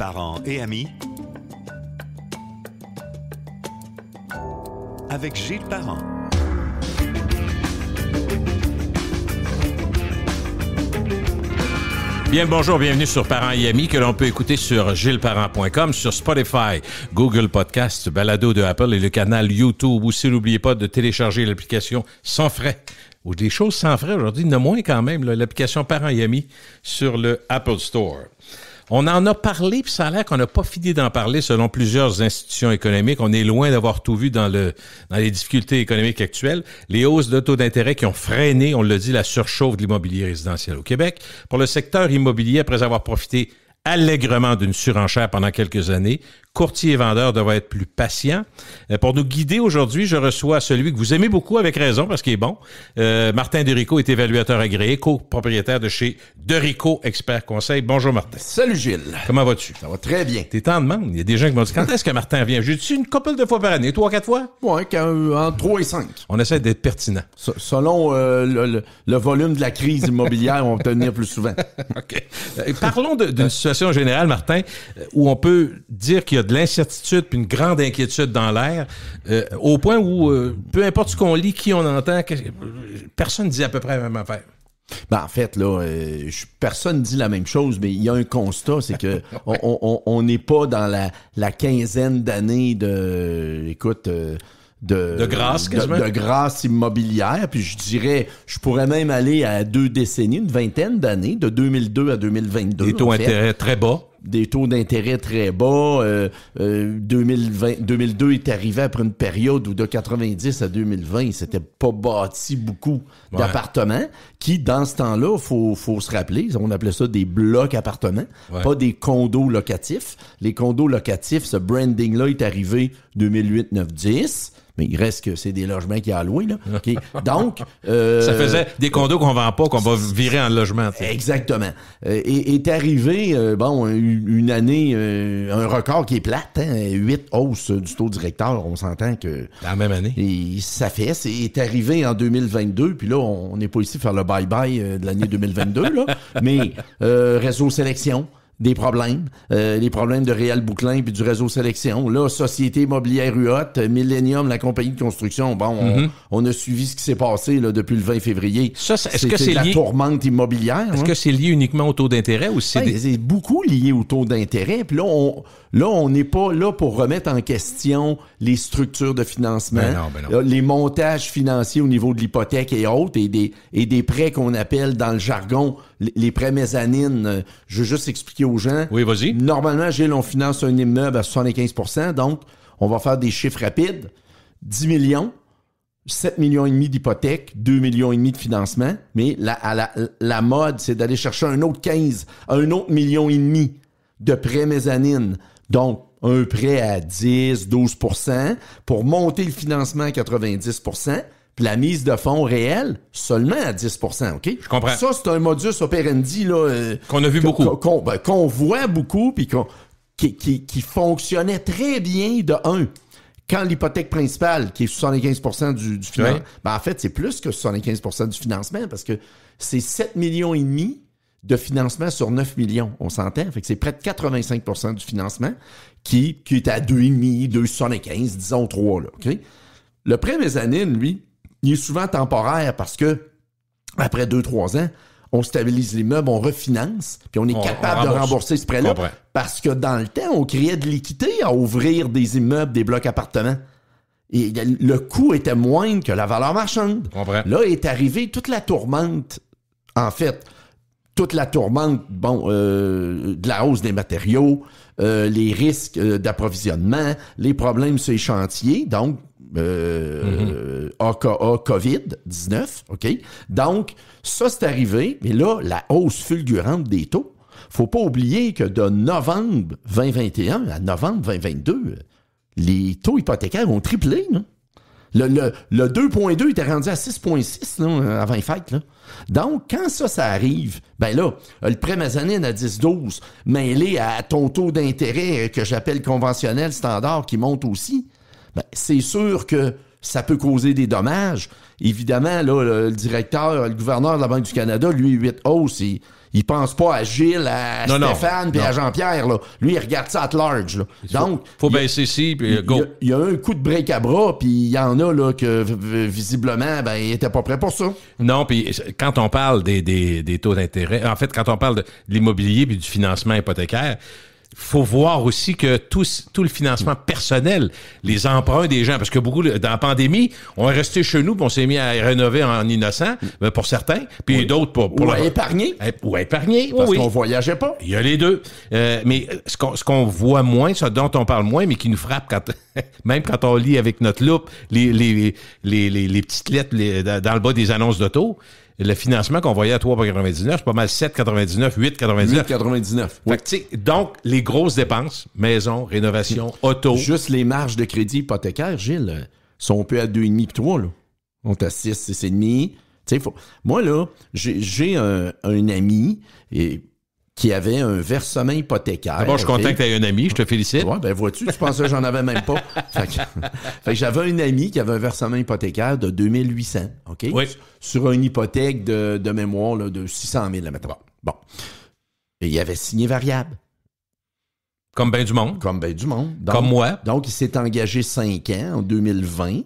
parents et amis avec Gilles Parent. Bien le bonjour, bienvenue sur Parents et Amis que l'on peut écouter sur gillesparent.com, sur Spotify, Google Podcast, Balado de Apple et le canal YouTube. Aussi, n'oubliez pas de télécharger l'application sans frais. Ou des choses sans frais aujourd'hui, ne moins quand même, là, l'application Parents et Amis sur le Apple Store. On en a parlé, puis ça a l'air qu'on n'a pas fini d'en parler selon plusieurs institutions économiques. On est loin d'avoir tout vu dans les difficultés économiques actuelles. Les hausses de taux d'intérêt qui ont freiné, on l'a dit, la surchauffe de l'immobilier résidentiel au Québec. Pour le secteur immobilier, après avoir profité allègrement d'une surenchère pendant quelques années, courtiers et vendeurs devraient être plus patients. Pour nous guider aujourd'hui, je reçois celui que vous aimez beaucoup avec raison parce qu'il est bon. Martin Derico est évaluateur agréé, copropriétaire de chez Derico Expert Conseil. Bonjour Martin. Salut Gilles. Comment vas-tu? Ça va très bien. T'es en demande. Il y a des gens qui m'ont dit, quand est-ce que Martin vient? J'ai dit une couple de fois par année, 3-4 fois? Oui, entre 3 et 5. On essaie d'être pertinent. Selon le volume de la crise immobilière, on va tenir plus souvent. OK. Parlons d'une situation générale, Martin, où on peut dire qu'il y a de l'incertitude puis une grande inquiétude dans l'air, au point où, peu importe ce qu'on lit, qui on entend, personne ne dit à peu près la même affaire. Ben, en fait, là, personne ne dit la même chose, mais il y a un constat, c'est que on n'est pas dans la quinzaine d'années de grâce, quasiment. De grâce immobilière, puis je dirais, je pourrais même aller à 2 décennies, une vingtaine d'années, de 2002 à 2022. Des taux d'intérêt très bas. Des taux d'intérêt très bas. 2002 est arrivé après une période où de 90 à 2020, il s'était pas bâti beaucoup d'appartements qui, dans ce temps-là, faut se rappeler, on appelait ça des blocs appartements, pas des condos locatifs. Les condos locatifs, ce branding-là est arrivé 2008, 9, 10. Mais il reste que c'est des logements qui a alloué, là. Okay. Donc... ça faisait des condos qu'on vend pas, qu'on va virer en logement. T'sais. Exactement. Est arrivé, une année, un record qui est plate, hein, 8 hausses du taux directeur. On s'entend que... La même année. Ça fait. C'est arrivé en 2022, puis là, on n'est pas ici pour faire le bye-bye de l'année 2022, là. Mais réseau sélection... Des problèmes, les problèmes de Réal Bouclin puis du réseau sélection. Là, Société Immobilière UOT, Millennium, la compagnie de construction. Bon, on a suivi ce qui s'est passé là, depuis le 20 février. Ça, est-ce que c'est la lié... tourmente immobilière. Est-ce que c'est lié uniquement au taux d'intérêt ou c'est beaucoup lié au taux d'intérêt. Puis là, on n'est pas là pour remettre en question les structures de financement, non. Les montages financiers au niveau de l'hypothèque et autres, et des prêts qu'on appelle dans le jargon les prêts mezzanines. Je veux juste expliquer aux gens. Oui, vas-y. Normalement, Gilles, on finance un immeuble à 75%, donc on va faire des chiffres rapides. 10 millions, 7 millions et demi d'hypothèque, 2 millions et demi de financement, mais la mode, c'est d'aller chercher un autre 15, un autre million et demi de prêts mezzanines. Donc, un prêt à 10, 12% pour monter le financement à 90%. Puis la mise de fonds réelle, seulement à 10%, OK? Je comprends. Ça, c'est un modus operandi là, qu'on a vu beaucoup. Qu'on voit beaucoup, puis qui fonctionnait très bien de un. Quand l'hypothèque principale, qui est 75% du financement, en fait, c'est plus que 75% du financement, parce que c'est 7 millions et demi de financement sur 9 millions, on s'entend? Fait que c'est près de 85% du financement qui est à 2,5, 2,75, disons 3, là, OK? Le prêt mezzanine, lui, il est souvent temporaire parce que après 2-3 ans, on stabilise l'immeuble, on refinance, puis on est capable de rembourser ce prêt-là. Parce que dans le temps, on créait de l'équité à ouvrir des immeubles, des blocs appartements. Et le coût était moindre que la valeur marchande. Là est arrivée toute la tourmente, en fait, de la hausse des matériaux, les risques d'approvisionnement, les problèmes sur les chantiers, donc AKA COVID-19, OK? Donc, ça, c'est arrivé, mais là, la hausse fulgurante des taux, faut pas oublier que de novembre 2021 à novembre 2022, les taux hypothécaires ont triplé, là. Le 2.2 était rendu à 6.6 là, avant les fêtes. Là. Donc, quand ça arrive, ben là, le prêt mezzanine à 10-12, mêlé à ton taux d'intérêt que j'appelle conventionnel standard qui monte aussi, ben, c'est sûr que ça peut causer des dommages. Évidemment, là, le gouverneur de la Banque du Canada, lui, 8 hausses, il pense pas à Gilles, à Stéphane puis à Jean-Pierre. Là. Lui, il regarde ça at large. Là. Donc, faut baisser ici, puis go. Il y a un coup de break à bras, puis il y en a là, que visiblement, ben, il était pas prêt pour ça. Non, puis quand on parle des taux d'intérêt, en fait, quand on parle de l'immobilier puis du financement hypothécaire, faut voir aussi que tout le financement personnel, les emprunts des gens, parce que beaucoup, dans la pandémie, on est resté chez nous puis on s'est mis à rénover en innocent, pour certains, puis d'autres pour à épargner. Ou à épargner, parce qu'on voyageait pas. Il y a les deux. Mais ce qu'on voit moins, ce dont on parle moins, mais qui nous frappe même quand on lit avec notre loupe les petites lettres dans le bas des annonces d'auto, le financement qu'on voyait à 3,99, c'est pas mal 7,99, 8,99. 8,99. Oui. Fait que, donc, les grosses dépenses, maison, rénovation, auto. Juste les marges de crédit hypothécaire, Gilles, sont un peu à 2,5 et 3, là. On est à 6, 6,5. Moi, là, j'ai un ami qui avait un versement hypothécaire. D'abord, je suis content que tu aies un ami, je te félicite. Ouais, ben vois-tu, tu pensais que j'en avais même pas. Fait que j'avais un ami qui avait un versement hypothécaire de 2800, OK? Oui. Sur une hypothèque de mémoire là, de 600 000, maintenant. Bon. Et il avait signé variable. Comme ben du monde. Comme ben du monde. Donc, comme moi. Donc, il s'est engagé 5 ans, en 2020,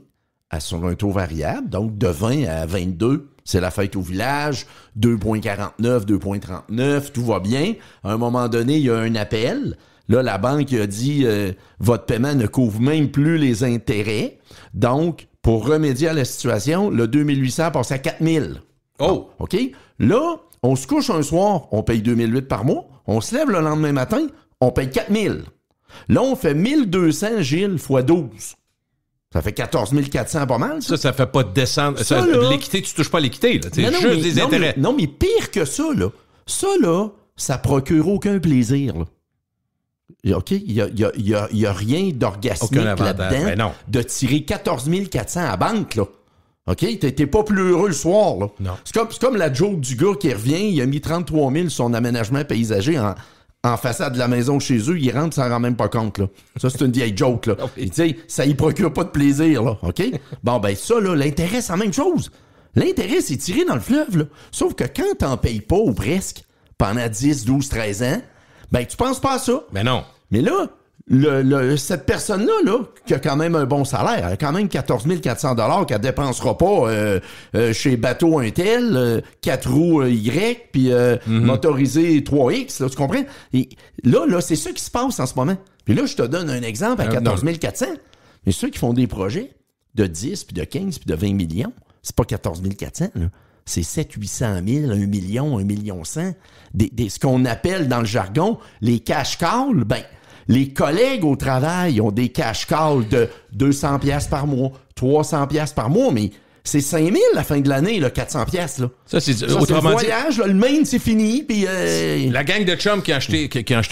sur un taux variable. Donc, de 20 à 22, c'est la fête au village. 2,49, 2,39, tout va bien. À un moment donné, il y a un appel. Là, la banque a dit votre paiement ne couvre même plus les intérêts. Donc, pour remédier à la situation, le 2800 passe à 4000. Oh! OK? Là, on se couche un soir, on paye 2008 par mois. On se lève le lendemain matin, on paye 4000. Là, on fait 1200, Gilles, fois 12. Ça fait 14 400, pas mal, ça. Ça fait pas descendre. L'équité, tu touches pas à l'équité, là. C'est juste des intérêts. Mais pire que ça, là. Ça procure aucun plaisir, là. OK? Il y a rien d'orgasmique là-dedans de tirer 14 400 à la banque, là. OK? T'es pas plus heureux le soir, là. Non. C'est comme la joke du gars qui revient, il a mis 33 000 sur son aménagement paysager en façade de la maison chez eux, il rentre, ça s'en rend même pas compte, là. Ça, c'est une vieille joke, là. Tu sais, ça y procure pas de plaisir, là. OK? Bon, ben, ça, là, l'intérêt, c'est la même chose. L'intérêt, c'est tiré dans le fleuve, là. Sauf que quand t'en payes pas, ou presque, pendant 10, 12, 13 ans, ben, tu penses pas à ça. Mais non. Mais là, cette personne-là, là, qui a quand même un bon salaire, elle a quand même 14 400 $ qu'elle dépensera pas chez Bateau Intel, 4 roues Y, puis motorisé 3X, là, tu comprends? Et là, c'est ça qui se passe en ce moment. Puis là, je te donne un exemple à 14 400. Mais ceux qui font des projets de 10, puis de 15, puis de 20 millions, c'est pas 14 400, là. C'est 700 000, 1 million, 1 million 100. Ce qu'on appelle dans le jargon les cash calls, ben, les collègues au travail ont des cash calls de 200 pièces par mois, 300 pièces par mois, mais c'est 5 000 à la fin de l'année, là, 400 pièces, là. Ça, c'est autrement le voyage, là, le main, c'est fini, puis la gang de chums qui a acheté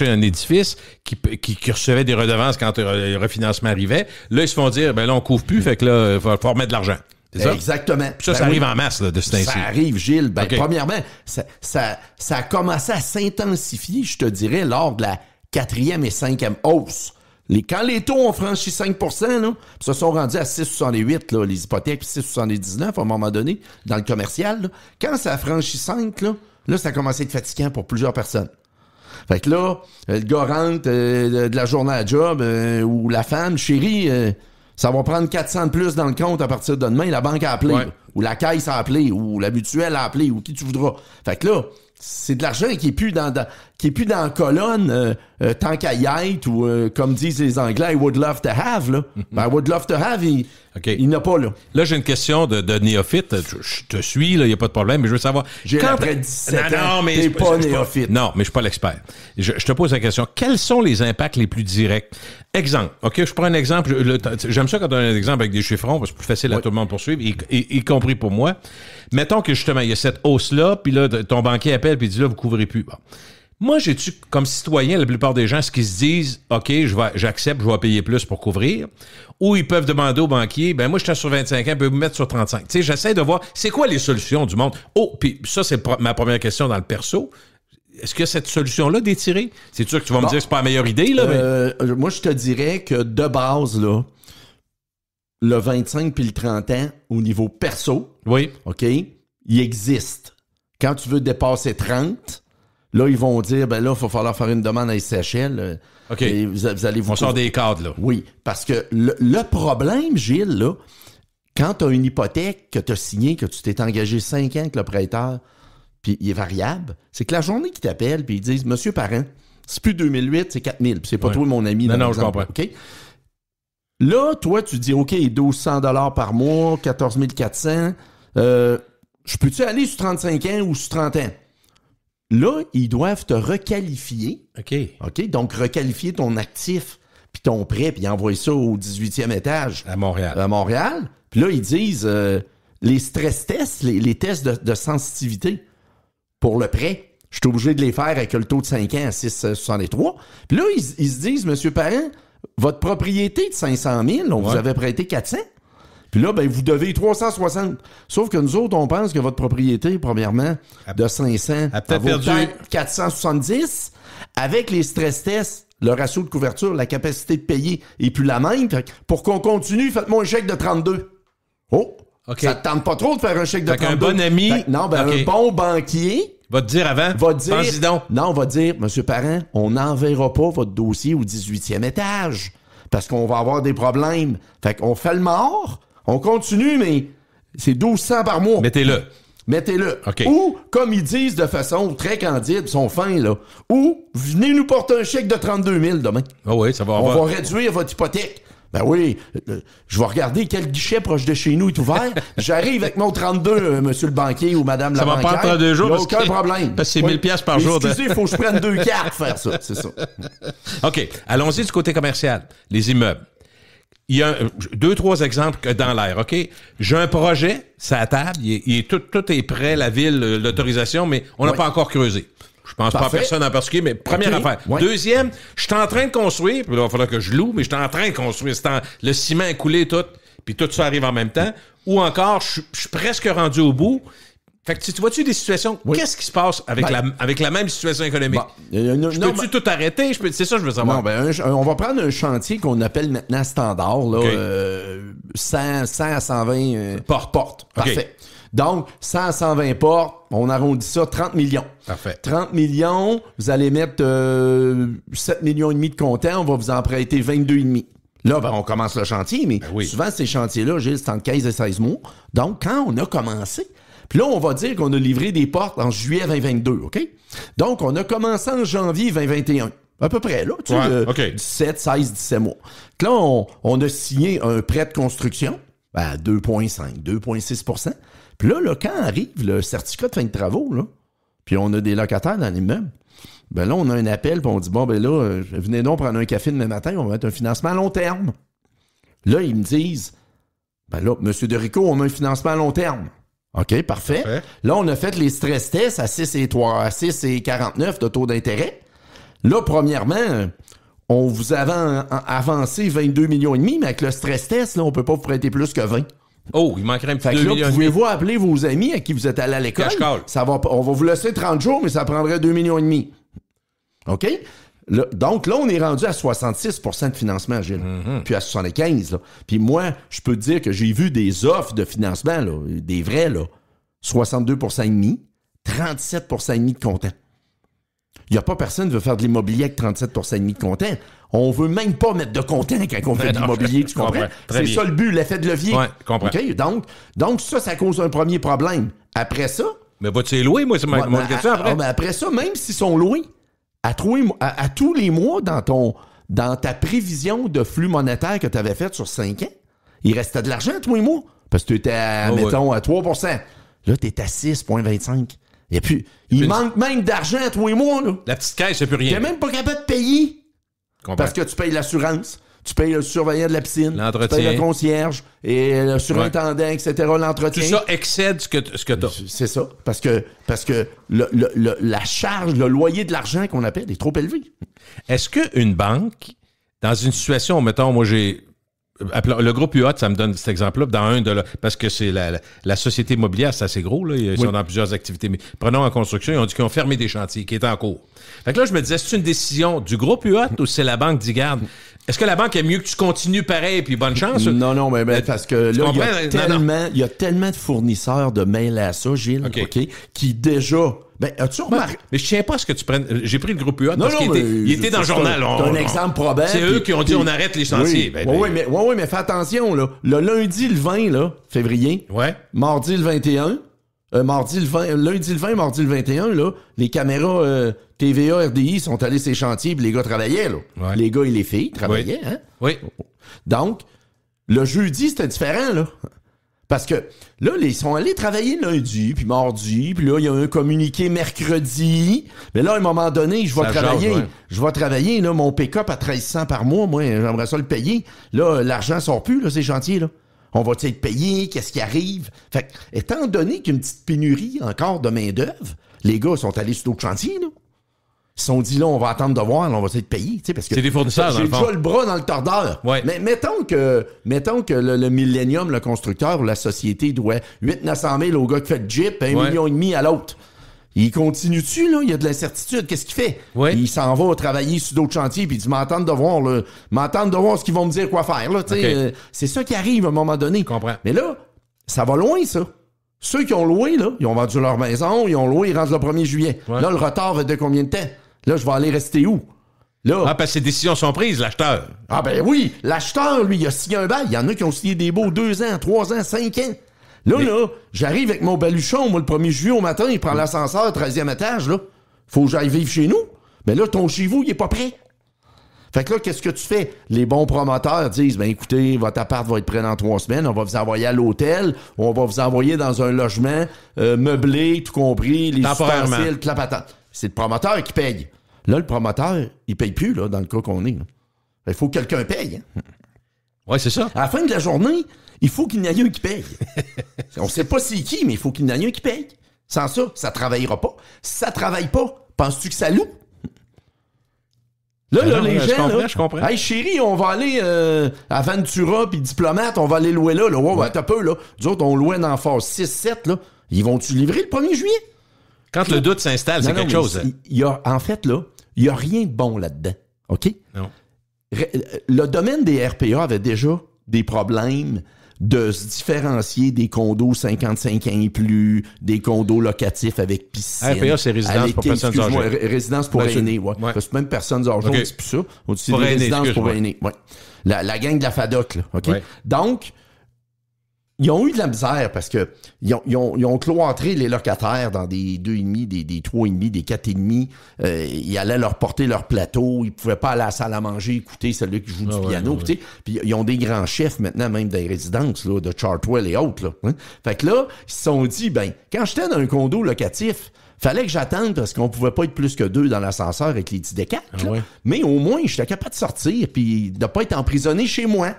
un édifice, qui recevait des redevances quand le refinancement arrivait, là, ils se font dire, ben là, on couvre plus, fait que là, il va falloir remettre de l'argent. C'est ça? Exactement. Puis ça arrive en masse, là, de ce Ça arrive, Gilles. Ben, premièrement, ça a commencé à s'intensifier, je te dirais, lors de la 4e et 5e hausse. Quand les taux ont franchi 5 %, là, se sont rendus à 6,68, là, les hypothèques, puis 6,79 à un moment donné, dans le commercial, là. Quand ça a franchi 5, là, ça a commencé à être fatigant pour plusieurs personnes. Fait que là, le gars rentre de la journée à job, ou la femme, chérie, ça va prendre 400 de plus dans le compte à partir de demain. La banque a appelé, ou la caisse a appelé, ou la mutuelle a appelé, ou qui tu voudras. Fait que là, c'est de l'argent qui est plus dans la colonne tant qu'à y être, ou comme disent les Anglais, I would love to have, là. Ben, I would love to have, il n'a pas, là. Là, j'ai une question de néophyte. Je te suis, là, il n'y a pas de problème, mais je veux savoir. Après 17 ans, mais t'es pas néophyte. Non, mais je suis pas l'expert. Je te pose la question. Quels sont les impacts les plus directs? Exemple. OK, je prends un exemple. J'aime ça quand on a un exemple avec des chiffrons, parce que c'est plus facile à tout le monde pour suivre, y compris pour moi. Mettons que justement, il y a cette hausse-là, puis là, ton banquier appelle, puis il dit là, vous couvrez plus. Bon. Moi, j'ai-tu, comme citoyen, la plupart des gens, ce qu'ils se disent, OK, j'accepte, je vais payer plus pour couvrir, ou ils peuvent demander au banquier, ben moi, je suis sur 25 ans, je peux vous mettre sur 35. Tu sais, j'essaie de voir, c'est quoi les solutions du monde? Oh, puis ça, c'est ma première question dans le perso. Est-ce que cette solution-là d'étirer? C'est sûr que tu vas me dire que c'est pas la meilleure idée, là, mais... Moi, je te dirais que de base, là, le 25 puis le 30 ans, au niveau perso, Oui. OK, il existe. Quand tu veux dépasser 30, là, ils vont dire, ben là, il va falloir faire une demande à SCHL. OK. Et vous allez vous... On sort des cadres, là. Oui, parce que le problème, Gilles, là, quand tu as une hypothèque que tu as signée, que tu t'es engagé 5 ans avec le prêteur, puis il est variable, c'est que la journée qu'ils t'appellent, puis ils disent, Monsieur Parent, c'est plus 2008, c'est 4000, puis c'est pas toi mon ami. Non, je comprends. OK? Là, toi, tu dis, OK, 1200 $ par mois, 14 400, je peux-tu aller sur 35 ans ou sur 30 ans? Là, ils doivent te requalifier. OK. OK? Donc, requalifier ton actif, puis ton prêt, puis envoyer ça au 18e étage. À Montréal. À Montréal. Puis là, ils disent, les stress tests, les tests de sensitivité pour le prêt, je suis obligé de les faire avec le taux de 5 ans à 6,63. Puis là, ils se disent, Monsieur Parent, votre propriété de 500 000, on vous avait prêté 400. Puis là, ben, vous devez 360. Sauf que nous autres, on pense que votre propriété, premièrement, de 500, a peut-être perdu 470. Avec les stress tests, le ratio de couverture, la capacité de payer est plus la même. Fait que pour qu'on continue, faites-moi un chèque de 32. Oh! OK. Ça te tente pas trop de faire un chèque de Fait 32. qu'un bon ami... Fait que non, ben, OK. un bon banquier... Va te dire avant. Va dire, Pense-y donc. non, on va dire, Monsieur Parent, on n'enverra pas votre dossier au 18e étage parce qu'on va avoir des problèmes. Fait qu'on fait le mort, on continue, mais c'est 1200 par mois. Mettez-le. Mettez-le. OK. Ou, comme ils disent de façon très candide, ils sont fins, là. Ou, venez nous porter un chèque de 32 000 demain. Ah oui, ça va On avoir... va réduire votre hypothèque. Ben oui, je vais regarder quel guichet proche de chez nous est ouvert. J'arrive avec mon 32, monsieur le banquier ou madame la Ça va banquière. pas prendre 2 jours. Il y a parce aucun que- problème. Parce que c'est 1000 piastres par jour. Excusez, il faut que je prenne 2 cartes pour faire ça. C'est ça. OK. Allons-y du côté commercial. Les immeubles. Il y a 2-3 exemples dans l'air, OK? J'ai un projet, c'est à table, tout est prêt, la ville, l'autorisation, mais on n'a pas encore creusé. Je pense pas à Parfait. personne en particulier, mais première OK. affaire. Ouais. Deuxième, je suis en train de construire, puis là, il va falloir que je loue, mais je suis en train de construire. Le ciment est coulé, tout, puis tout ça arrive en même temps. Ou encore, je suis presque rendu au bout. Fait que tu vois-tu des situations, qu'est-ce qui se passe avec, avec la même situation économique? Bon, Je peux-tu tout arrêter? C'est ça que je veux savoir. Non, ben, on va prendre un chantier qu'on appelle maintenant standard, là, OK. 100 à 120 Porte. portes. OK. Parfait. Donc, 100 à 120 portes, on arrondit ça 30 millions. Parfait. 30 millions, vous allez mettre 7 millions et demi de comptant, on va vous en prêter 22,5. Là, ben, on commence le chantier, mais oui. souvent, ces chantiers-là, Gilles, c'est entre 15 et 16 mois. Donc, quand on a commencé, puis là, on va dire qu'on a livré des portes en juillet 2022, OK? Donc, on a commencé en janvier 2021. À peu près, là. Tu sais, OK. 17, 16, 17 mois. Là, on a signé un prêt de construction à 2,5, 2,6 %. Puis là, quand arrive le certificat de fin de travaux, là, puis on a des locataires dans l'immeuble, ben là, on a un appel, puis on dit, bon, ben là, venez donc prendre un café demain matin, on va mettre un financement à long terme. Là, ils me disent, ben là, M. Derico, on a un financement à long terme. OK, parfait. Là, on a fait les stress tests à 6 et 49 de taux d'intérêt. Là, premièrement, on vous avait avancé 22 millions et demi, mais avec le stress test, là, on peut pas vous prêter plus que 20. Oh, il manquerait un petit Fait que 2 là, millions. pouvez-vous appeler vos amis à qui vous êtes allé à l'école? Cash call. On va vous laisser 30 jours, mais ça prendrait 2 millions et demi. OK? Donc là, on est rendu à 66 % de financement, Gilles. Puis à 75 là. Puis moi, je peux te dire que j'ai vu des offres de financement, là, des vrais, là, 62 % et demi, 37 % et demi de comptant. Il n'y a pas personne qui veut faire de l'immobilier avec 37 % et demi de comptant. On veut même pas mettre de comptant quand on fait de l'immobilier, tu comprends? C'est ça le but, l'effet de levier. Ouais, je comprends. OK? Donc ça cause un premier problème. Après ça... Mais vas-tu les louer, moi, c'est ma question après. Mais après ça, même s'ils sont loués, à tous les mois dans ta prévision de flux monétaire que tu avais faite sur 5 ans, il restait de l'argent tous les mois. Parce que tu étais, mettons, à 3 %. Là, tu es à 6,25 %. Et puis, il manque même d'argent à tous les mois. Là. La petite caisse, c'est plus Tu rien. n'es même pas capable de payer. Comprends. Parce que tu payes l'assurance, tu payes le surveillant de la piscine, L'entretien. tu payes le concierge, et le surintendant, etc., l'entretien. Tout ça excède ce que tu as. C'est ça. Parce que la charge, le loyer de l'argent qu'on appelle est trop élevé. Est-ce qu'une banque, dans une situation, mettons, moi j'ai... Le groupe UOT, ça me donne cet exemple-là, parce que c'est la société immobilière, c'est assez gros, là, ils sont dans plusieurs activités. Mais prenons en construction, ils ont dit qu'ils ont fermé des chantiers, qui étaient en cours. Fait que là, je me disais, c'est une décision du groupe UOT ou c'est la banque dit, garde, Est-ce que la banque est mieux que tu continues pareil, puis bonne chance? Non, mais parce que là, il y a tellement de fournisseurs de mail à ça, Gilles, OK, qui déjà... as-tu remarqué? Mais je tiens pas à ce que tu prennes... J'ai pris le groupe UA parce qu'il était dans le journal. C'est un exemple probable. C'est eux qui ont dit on arrête les chantiers. Oui, mais fais attention, là. Le lundi le 20 là, février, mardi le 21... lundi le 20, mardi le 21, là, les caméras TVA, RDI sont allés sur les chantiers puis les gars travaillaient, là. Ouais. Les gars et les filles travaillaient, hein? Oui. Donc, le jeudi, c'était différent, là. Parce que là, ils sont allés travailler lundi, puis mardi, puis là, il y a un communiqué mercredi. Mais là, à un moment donné, je vais travailler, là, mon pick-up à 1300 par mois, moi, j'aimerais ça le payer. Là, l'argent sort plus, là, ces chantiers, là. On va être payé? Qu'est-ce qui arrive? Fait que, étant donné qu'il y a une petite pénurie encore de main-d'œuvre, les gars sont allés sur d'autres chantiers, là. Ils se sont dit, là, on va attendre de voir, là, on va être payé, tu sais, parce que... C'est des fournisseurs, j'ai déjà le bras dans le tordeur. Ouais. Mais mettons que le Millennium, le constructeur ou la société doit 800 000 au gars qui fait le Jeep, 1,5 million à l'autre. Il continue-tu, là? Il y a de l'incertitude. Qu'est-ce qu'il fait? Oui. Il s'en va travailler sur d'autres chantiers, puis il dit, m'attendre de voir ce qu'ils vont me dire quoi faire, là. C'est ça qui arrive à un moment donné. Je comprends. Mais là, ça va loin, ça. Ceux qui ont loué, là, ils ont vendu leur maison, ils ont loué, ils rentrent le 1er juillet. Ouais. Là, le retard va de combien de temps? Là, je vais aller rester où? Là. Ah, parce que ces décisions sont prises, l'acheteur. Ah, ben oui. L'acheteur, lui, il a signé un bail. Il y en a qui ont signé des baux 2 ans, 3 ans, 5 ans. Là, j'arrive avec mon baluchon, moi, le 1er juillet au matin, il prend l'ascenseur, 13e étage, là. Faut que j'aille vivre chez nous. Mais là, ton chez vous, il est pas prêt. Fait que là, qu'est-ce que tu fais? Les bons promoteurs disent, ben écoutez, votre appart va être prêt dans 3 semaines, on va vous envoyer à l'hôtel, on va vous envoyer dans un logement meublé, tout compris, les ustensiles, la patente. C'est le promoteur qui paye. Là, le promoteur, il paye plus, là, dans le cas qu'on est. Il faut que quelqu'un paye. Hein? Oui, c'est ça. À la fin de la journée, il faut qu'il y en ait un qui paye. On sait pas c'est qui, mais il faut qu'il y en ait un qui paye. Sans ça, ça travaillera pas. Si ça travaille pas, penses-tu que ça loue? Là, les gens, je comprends. Hey, chérie, on va aller à Ventura puis Diplomate, on va aller louer là. Ouais, t'as peu, là. Nous autres, on louait dans phase 6-7, là. Ils vont-tu livrer le 1er juillet? Quand le doute s'installe, c'est quelque chose. En fait, là, il n'y a rien de bon là-dedans. OK? Non. Le domaine des RPA avait déjà des problèmes de se différencier des condos 55 ans et plus, des condos locatifs avec piscine. RPA, c'est résidence pour personnes âgées. Résidence pour aînés, ouais. C'est même personnes âgées, on dit plus ça. On dit c'est des résidences pour aînés, ouais. La gang de la FADOC, là, OK? Ouais. Donc, ils ont eu de la misère parce que ils ont cloîtré les locataires dans des 2,5, des 3,5, des 4,5. Ils allaient leur porter leur plateau. Ils pouvaient pas aller à la salle à manger, écouter celui qui joue du piano. Ouais. Puis ils ont des grands chefs maintenant, même des résidences là, de Chartwell et autres. Là, hein? Fait que là, ils se sont dit, ben, quand j'étais dans un condo locatif, fallait que j'attende parce qu'on pouvait pas être plus que 2 dans l'ascenseur avec les 10 décats. Mais au moins, j'étais capable de sortir puis de pas être emprisonné chez moi.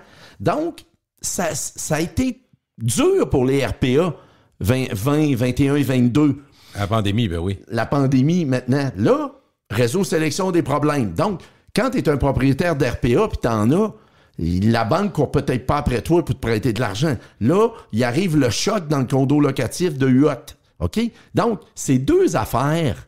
Donc, ça a été dur pour les RPA 20, 21 et 22. La pandémie, ben oui. La pandémie, maintenant. Là, réseau sélection des problèmes. Donc, quand tu es un propriétaire d'RPA puis t'en as, la banque court peut-être pas après toi pour te prêter de l'argent. Là, il arrive le choc dans le condo locatif de UOT. OK? Donc, c'est 2 affaires.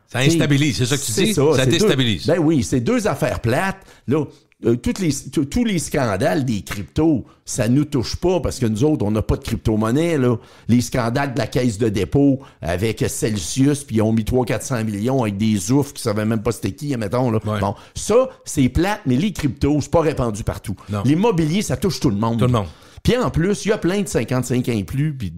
Ça instabilise, c'est ça que tu dis? Ça déstabilise. Ben oui, c'est 2 affaires plates. Là, tous les scandales des cryptos, ça nous touche pas parce que nous autres, on n'a pas de crypto-monnaie, là. Les scandales de la caisse de dépôt avec Celsius, puis ils ont mis 300-400 millions avec des oufs qui savaient même pas c'était qui, mettons, là. Ouais. Bon, ça, c'est plate, mais les cryptos, c'est pas répandu partout. Non. L'immobilier, ça touche tout le monde. Tout le monde. Puis en plus, il y a plein de 55 ans et plus, puis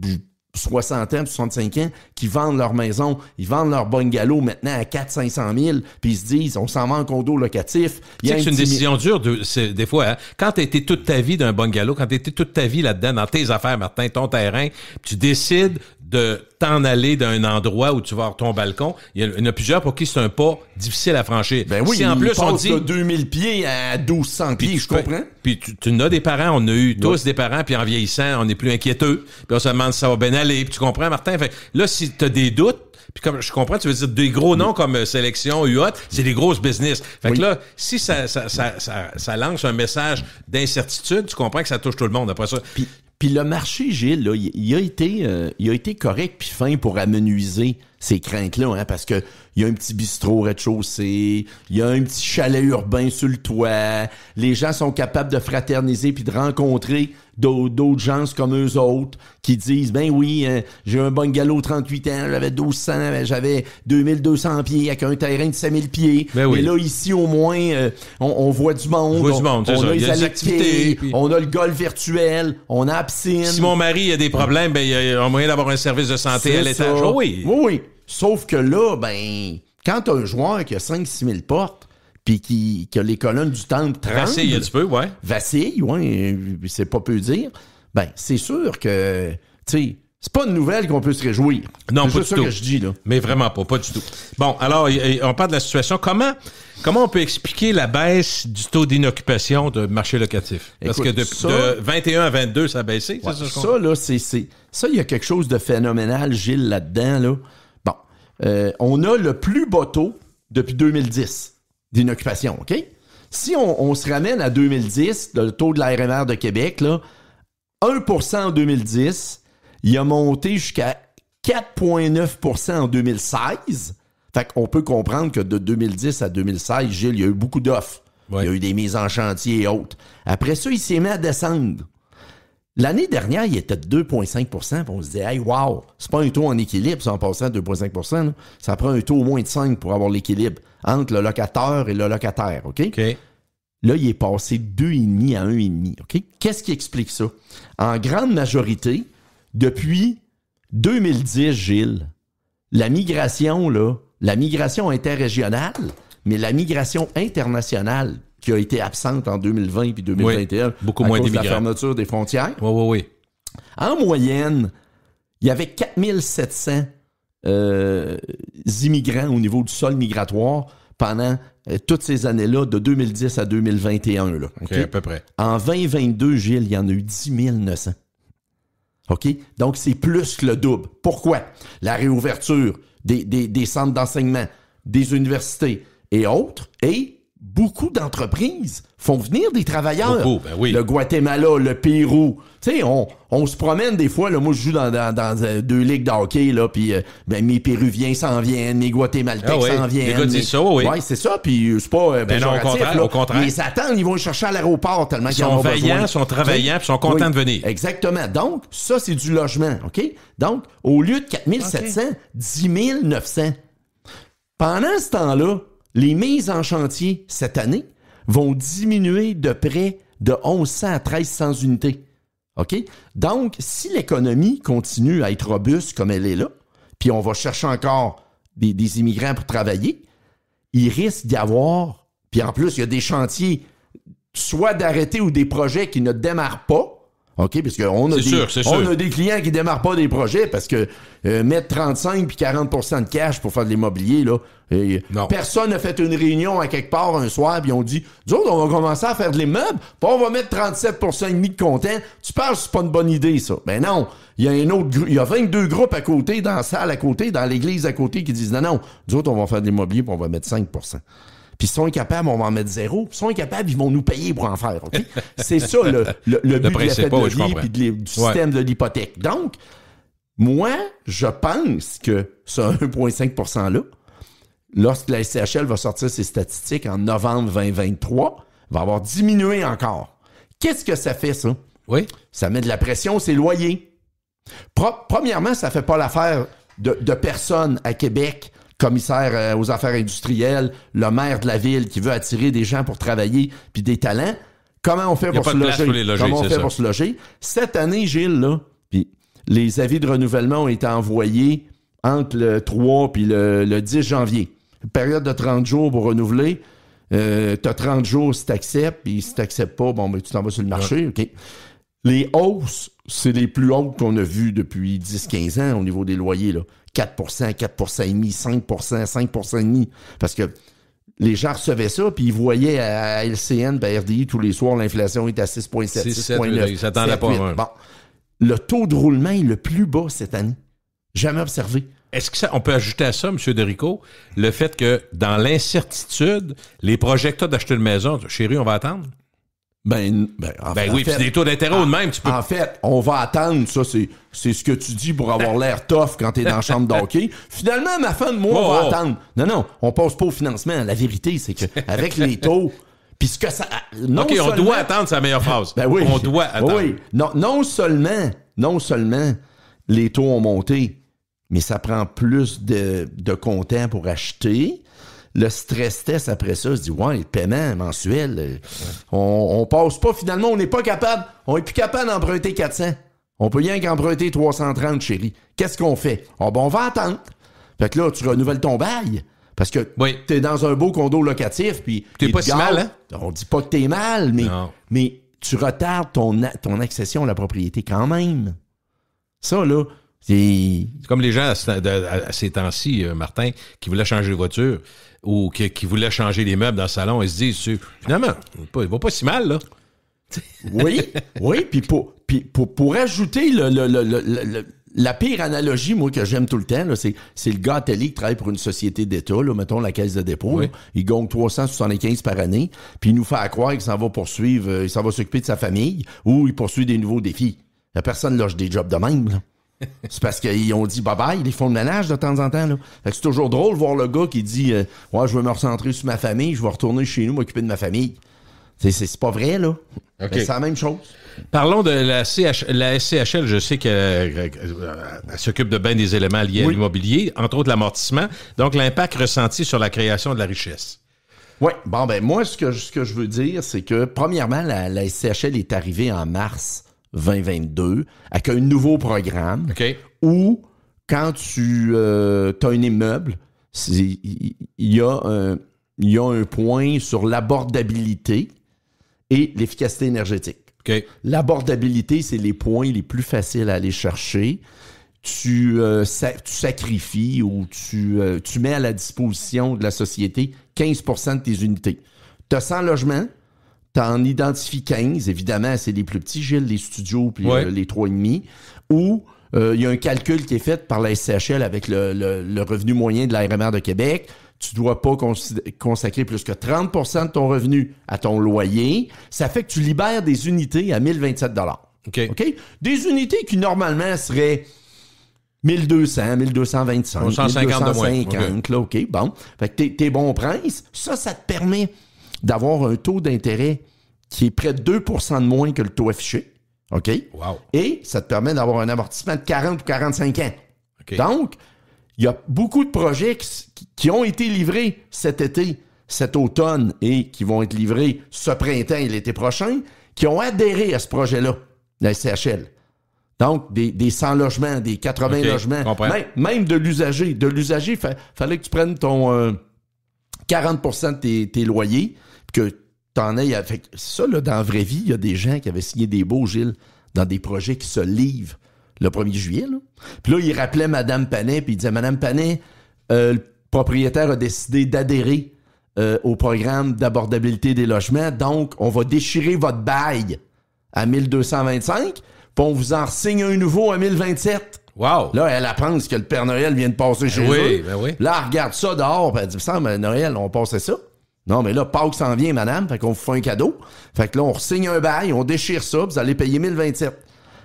60 ans, 65 ans, qui vendent leur maison, ils vendent leur bungalow maintenant à 400-500 000, puis ils se disent, on s'en va en condo locatif. Tu sais que c'est une décision dure, des fois. Hein? Quand tu as été toute ta vie d'un bungalow, quand tu as été toute ta vie là-dedans, dans tes affaires, Martin, ton terrain, tu décides de t'en aller d'un endroit où tu vas avoir ton balcon, il y en a plusieurs pour qui c'est un pas difficile à franchir. Ben oui, si en plus on dit de 2000 pieds à 1200 pieds, je comprends. Puis tu as des parents, on a eu tous des parents, puis en vieillissant, on est plus inquiéteux, puis on se demande si ça va bien aller, puis tu comprends, Martin? Fait là, si tu as des doutes, puis comme je comprends, tu veux dire des gros noms comme Sélection, UOT, c'est des grosses business. Fait que là, si ça lance un message d'incertitude, tu comprends que ça touche tout le monde après ça. Puis le marché, Gilles, là, il a été correct puis fin pour amenuiser ces craintes-là, hein, parce que il y a un petit bistrot au rez-de-chaussée, il y a un petit chalet urbain sur le toit, les gens sont capables de fraterniser puis de rencontrer d'autres gens comme eux autres qui disent, ben oui, j'ai un bungalow 38 ans, j'avais 1200, j'avais 2200 pieds avec un terrain de 5000 pieds. Ben oui. Mais là, ici, au moins, on voit du monde. On voit du monde, c'est on ça. a Il y a les des activités, activités, puis- on a le golf virtuel, on a la piscine. Si mon mari a des problèmes, ben, il y a un moyen d'avoir un service de santé C'est à l'étage. ça. Oh oui. Oui. Sauf que là, ben, quand t'as un joueur qui a 5-6 000 portes, puis qui a les colonnes du temple Vacille un petit peu, ouais. vacille, ouais, c'est pas peu dire, ben, c'est sûr que, tu sais, c'est pas une nouvelle qu'on peut se réjouir. Non, c'est pas juste ça du tout. que je dis, là. Mais vraiment pas du tout. Bon, alors, on parle de la situation. Comment on peut expliquer la baisse du taux d'inoccupation de marché locatif? Parce Écoute, que de 21 à 22, ça a baissé, Ouais, c'est ça? ça, là, ça, il y a quelque chose de phénoménal, Gilles, là-dedans, là. Bon, on a le plus bas taux depuis 2010 d'inoccupation, OK? Si on se ramène à 2010, le taux de la RMR de Québec, là, 1% en 2010, il a monté jusqu'à 4,9% en 2016. Fait qu'on peut comprendre que de 2010 à 2016, Gilles, il y a eu beaucoup d'offres. Ouais. Il y a eu des mises en chantier et autres. Après ça, il s'est mis à descendre. L'année dernière, il était de 2,5 %. On se dit, hey, wow, c'est pas un taux en équilibre, ça, en passant à 2,5 %. Là. Ça prend un taux au moins de 5 pour avoir l'équilibre entre le locateur et le locataire. OK? OK. Là, il est passé de 2,5 à 1,5. OK? Qu'est-ce qui explique ça? En grande majorité, depuis 2010, Gilles, la migration interrégionale, mais la migration internationale qui a été absente en 2020 puis 2021 beaucoup à moins cause de la d'immigrants. fermeture des frontières. Oui. En moyenne, il y avait 4700 immigrants au niveau du sol migratoire pendant toutes ces années-là, de 2010 à 2021. Là, OK, OK? à peu près. En 2022, Gilles, il y en a eu 10 900. OK? Donc, c'est plus que le double. Pourquoi? La réouverture des centres d'enseignement, des universités et autres, et beaucoup d'entreprises font venir des travailleurs. Beaucoup, ben oui. Le Guatemala, le Pérou. Tu sais, on se promène des fois. Là, moi, je joue dans 2 ligues de hockey, là, puis ben, mes Péruviens s'en viennent, mes Guatémaltèques Ah oui, s'en viennent. les gars disent ça, oui. Ouais, c'est ça, puis c'est pas Ben non, péjoratif, au contraire. Ils les attendent, ils vont les chercher à l'aéroport tellement Ils qu'ils en sont ont besoin. vaillants, sont travaillants, puis sont contents de venir. Exactement. Donc, ça, c'est du logement, OK? Donc, au lieu de 4 700, 10 900. Pendant ce temps-là, les mises en chantier cette année vont diminuer de près de 1100 à 1300 unités. OK? Donc, si l'économie continue à être robuste comme elle est là, puis on va chercher encore des immigrants pour travailler, il risque d'y avoir, puis en plus, il y a des chantiers soit d'arrêter ou des projets qui ne démarrent pas. OK? Parce qu'on a, on a des clients qui ne démarrent pas des projets parce que mettre 35 puis 40 % de cash pour faire de l'immobilier, là, personne n'a fait une réunion à quelque part un soir puis on dit, nous autres, on va commencer à faire de l'immeuble puis on va mettre 37 % et demi de comptant. Tu penses que c'est pas une bonne idée, ça? Ben non. Il y a il y a 22 groupes à côté, dans la salle à côté, dans l'église à côté qui disent, non, nous autres, on va faire de l'immobilier puis on va mettre 5 %. Puis s'ils sont incapables, on va en mettre 0. S'ils sont incapables, ils vont nous payer pour en faire. OK? C'est ça le but de l'effet de levier puis du système de l'hypothèque. Donc, moi, je pense que ce 1,5 % là, lorsque la SCHL va sortir ses statistiques en novembre 2023, va avoir diminué encore. Qu'est-ce que ça fait, ça? Oui. Ça met de la pression sur les loyers. Premièrement, ça fait pas l'affaire de personnes à Québec, commissaire aux affaires industrielles, le maire de la ville qui veut attirer des gens pour travailler puis des talents. Comment on fait pour se loger? Comment on fait pour se loger? Cette année, Gilles, là, puis les avis de renouvellement ont été envoyés entre le 3 puis le 10 janvier. Une période de 30 jours pour renouveler. T'as 30 jours si t'acceptes, puis si t'acceptes pas, bon, ben, tu t'en vas sur le marché, OK? Les hausses, c'est les plus hautes qu'on a vues depuis 10-15 ans au niveau des loyers, là. 4 %, 4 et demi, 5 %, 5 et demi. Parce que les gens recevaient ça, puis ils voyaient à LCN, à RDI, tous les soirs, l'inflation est à 6,7, 6,9. Ils s'attendaient pas. Bon. Le taux de roulement est le plus bas cette année. Jamais observé. Est-ce qu'on peut ajouter à ça, M. Derico, le fait que dans l'incertitude, les projets que tu as d'acheter une maison, chérie, on va attendre? Ben oui, puis des taux d'intérêt ou de même, tu peux... En fait, on va attendre, ça, c'est ce que tu dis pour avoir l'air tough quand t'es dans la chambre d'hockey. Finalement, ma fin de mois, on va attendre. Non, on passe pas au financement. La vérité, c'est que avec les taux, puis ce que ça... OK, on doit attendre, c'est la meilleure phrase. Ben oui. On doit attendre. Oui. Non seulement les taux ont monté, mais ça prend plus de comptant pour acheter. Le stress test après ça se dit, ouais, le paiement mensuel, on passe pas, finalement, on n'est pas capable, on est plus capable d'emprunter 400. On peut rien qu'emprunter 330, chérie. Qu'est-ce qu'on fait? On va attendre. Fait que là, tu renouvelles ton bail. Parce que t'es dans un beau condo locatif, puis... T'es pas si mal, hein? On dit pas que t'es mal, mais tu retardes ton accession à la propriété quand même. Ça, là, c'est comme les gens à ces temps-ci, Martin, qui voulaient changer de voiture ou qui voulaient changer les meubles dans le salon, ils se disent, finalement, il va pas si mal, là. Oui, puis pour ajouter la pire analogie, moi, que j'aime tout le temps, là, c'est le gars à télé qui travaille pour une société d'État, là, mettons la Caisse de dépôt. Oui. Là, il gagne 375 par année, puis il nous fait croire qu'il s'en va poursuivre, il s'en va s'occuper de sa famille, ou il poursuit des nouveaux défis. La personne lâche des jobs de même, là. C'est parce qu'ils ont dit bye-bye, ils font le ménage de temps en temps. Là. Fait que c'est toujours drôle de voir le gars qui dit ouais, je veux me recentrer sur ma famille, je vais retourner chez nous m'occuper de ma famille. C'est pas vrai, là. Okay. C'est la même chose. Parlons de la SCHL. Je sais qu'elle s'occupe de bien des éléments liés à l'immobilier, entre autres l'amortissement. Donc, l'impact ressenti sur la création de la richesse. Oui. Bon, ben moi, ce que je veux dire, c'est que, premièrement, la SCHL est arrivée en mars 2022 avec un nouveau programme où, quand tu as un immeuble, il y a un point sur l'abordabilité et l'efficacité énergétique. Okay. L'abordabilité, c'est les points les plus faciles à aller chercher. Tu sacrifies ou tu mets à la disposition de la société 15% de tes unités. Tu as 100 logements, tu en identifies 15. Évidemment, c'est les plus petits, Gilles, les studios puis les 3,5. Ou il y a un calcul qui est fait par la SCHL avec le revenu moyen de la RMR de Québec. Tu ne dois pas consacrer plus que 30% de ton revenu à ton loyer. Ça fait que tu libères des unités à 1027 $. OK? Des unités qui, normalement, seraient 1200, 1225, 150 1250. Là, OK, bon. Fait que t'es bon prince. Ça te permet d'avoir un taux d'intérêt qui est près de 2% de moins que le taux affiché. OK? Wow. Et ça te permet d'avoir un amortissement de 40 ou 45 ans. Okay. Donc, il y a beaucoup de projets qui ont été livrés cet été, cet automne, et qui vont être livrés ce printemps et l'été prochain, qui ont adhéré à ce projet-là, la SCHL. Donc, des 100 logements, des 80 logements, même de l'usager. De l'usager, fallait que tu prennes ton 40% de tes loyers, que tu en aies... Fait, ça, là, dans la vraie vie, il y a des gens qui avaient signé des baux, Gilles, dans des projets qui se livrent le 1er juillet. Là. Puis là, il rappelait Mme Panet, puis il disait, Mme Panet, le propriétaire a décidé d'adhérer au programme d'abordabilité des logements, donc on va déchirer votre bail à 1225, puis on vous en signe un nouveau à 1027. Wow! Là, elle pense que le Père Noël vient de passer chez eux. Ben oui. Là, elle regarde ça dehors, puis elle dit, ça, mais Noël, on passait ça. Non, mais là, Pâques s'en vient, madame, fait qu'on vous fait un cadeau. Fait que là, on signe un bail, on déchire ça, vous allez payer 1027.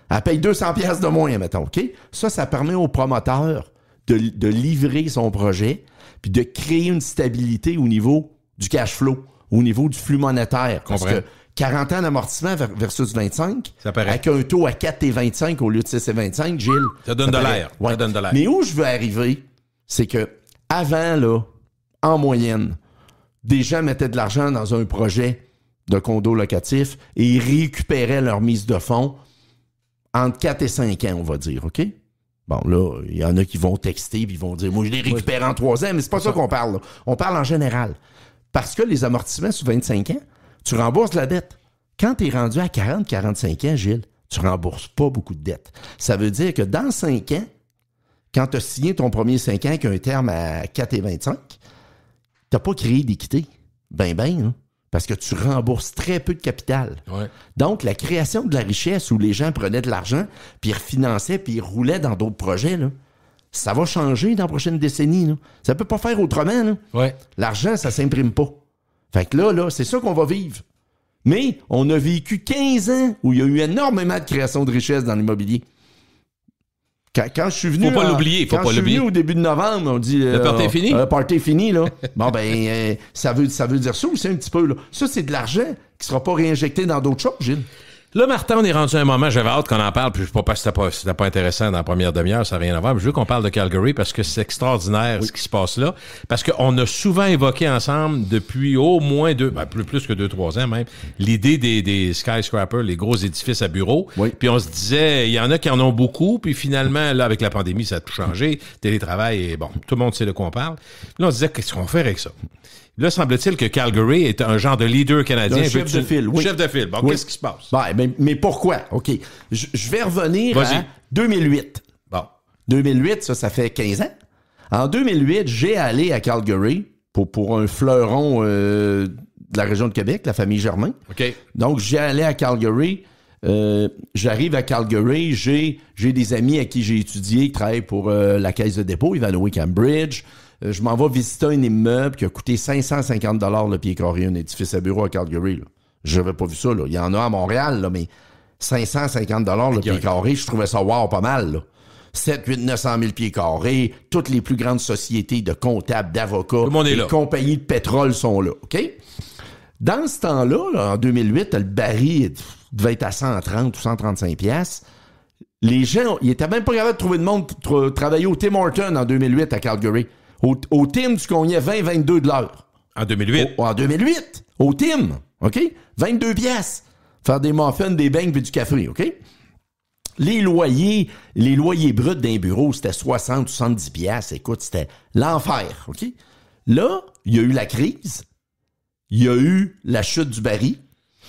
Elle paye 200 pièces de moins, mettons, OK? Ça permet au promoteur de livrer son projet puis de créer une stabilité au niveau du cash flow, au niveau du flux monétaire. Parce que 40 ans d'amortissement versus 25, avec un taux à 4,25 au lieu de 6,25, Gilles... Ça donne de l'air. Ouais. Ça donne de l'air. Mais où je veux arriver, c'est que avant, là, en moyenne, des gens mettaient de l'argent dans un projet de condo locatif et ils récupéraient leur mise de fonds entre 4 et 5 ans, on va dire, OK? Bon, là, il y en a qui vont texter et ils vont dire, moi, je les récupère en 3 ans, mais c'est pas ça qu'on parle, là. On parle en général. Parce que les amortissements sur 25 ans, tu rembourses la dette. Quand tu es rendu à 40, 45 ans, Gilles, tu rembourses pas beaucoup de dettes. Ça veut dire que dans 5 ans, quand tu as signé ton premier 5 ans avec un terme à 4,25, tu n'as pas créé d'équité. Hein? Parce que tu rembourses très peu de capital. Ouais. Donc, la création de la richesse où les gens prenaient de l'argent, puis ils refinançaient, puis ils roulaient dans d'autres projets, là, ça va changer dans la prochaine décennie. Là. Ça peut pas faire autrement. Là. Ouais. L'argent, ça s'imprime pas. Fait que là, c'est ça qu'on va vivre. Mais on a vécu 15 ans où il y a eu énormément de création de richesse dans l'immobilier. Quand je suis venu... Faut pas l'oublier, faut quand pas je suis l'oublier. venu au début de novembre, on dit... Le party est fini? Le party est fini, là. Bon, ben, ça veut dire ça aussi un petit peu, là. Ça, c'est de l'argent qui sera pas réinjecté dans d'autres choses, Gilles. Là, Martin, on est rendu à un moment, j'avais hâte qu'on en parle, puis je ne sais pas si c'était pas intéressant dans la première demi-heure, ça n'a rien à voir, mais je veux qu'on parle de Calgary parce que c'est extraordinaire ce qui se passe là. Parce qu'on a souvent évoqué ensemble depuis au moins plus que 2-3 ans même, l'idée des skyscrapers, les gros édifices à bureaux. Oui. Puis on se disait, il y en a qui en ont beaucoup, puis finalement, là, avec la pandémie, ça a tout changé. Télétravail, et bon, tout le monde sait de quoi on parle. Là, on se disait, qu'est-ce qu'on fait avec ça? Là, semble-t-il que Calgary est un genre de leader canadien. Un chef de file, oui. Chef de file. Bon, Oui. qu'est-ce qui se passe? Ben, mais pourquoi? OK. Je vais revenir Vas-y. à 2008. Bon. 2008, ça fait 15 ans. En 2008, j'ai allé à Calgary pour un fleuron de la région de Québec, la famille Germain. OK. Donc, j'ai allé à Calgary. J'arrive à Calgary. J'ai des amis à qui j'ai étudié qui travaillent pour la Caisse de dépôt, Ivanhoe Cambridge. Je m'en vais visiter un immeuble qui a coûté 550 $ le pied carré, un édifice à bureau à Calgary. Là. J'avais pas vu ça. Là. Il y en a à Montréal, là, mais 550 $ le pied carré, je trouvais ça wow, pas mal. Là. 7, 8, 900 000 pieds carrés, toutes les plus grandes sociétés de comptables, d'avocats, le monde est les là. compagnies de pétrole sont là. OK? Dans ce temps-là, là, en 2008, le baril devait être à 130 ou 135 piastres. Les gens, ils étaient même pas capables de trouver de monde pour travailler au Tim Hortons en 2008 à Calgary. Au Tim, tu cognais 20-22 de l'heure. En 2008? En 2008, au Tim, OK? 22 piastres. Faire des muffins, des beignes puis du café, OK? Les loyers bruts d'un bureau, c'était 60-70 piastres. Écoute, c'était l'enfer, OK? Là, il y a eu la crise. Il y a eu la chute du baril.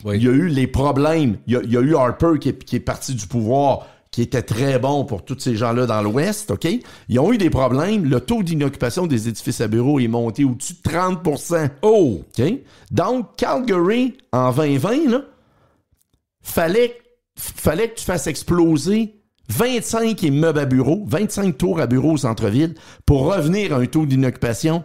Oui. Il y a eu les problèmes. Il y a eu Harper qui est parti du pouvoir, qui était très bon pour tous ces gens-là dans l'Ouest, OK? Ils ont eu des problèmes. Le taux d'inoccupation des édifices à bureaux est monté au-dessus de 30%. Oh! OK? Donc, Calgary, en 2020, là, fallait que tu fasses exploser 25 immeubles à bureaux, 25 tours à bureaux au centre-ville pour revenir à un taux d'inoccupation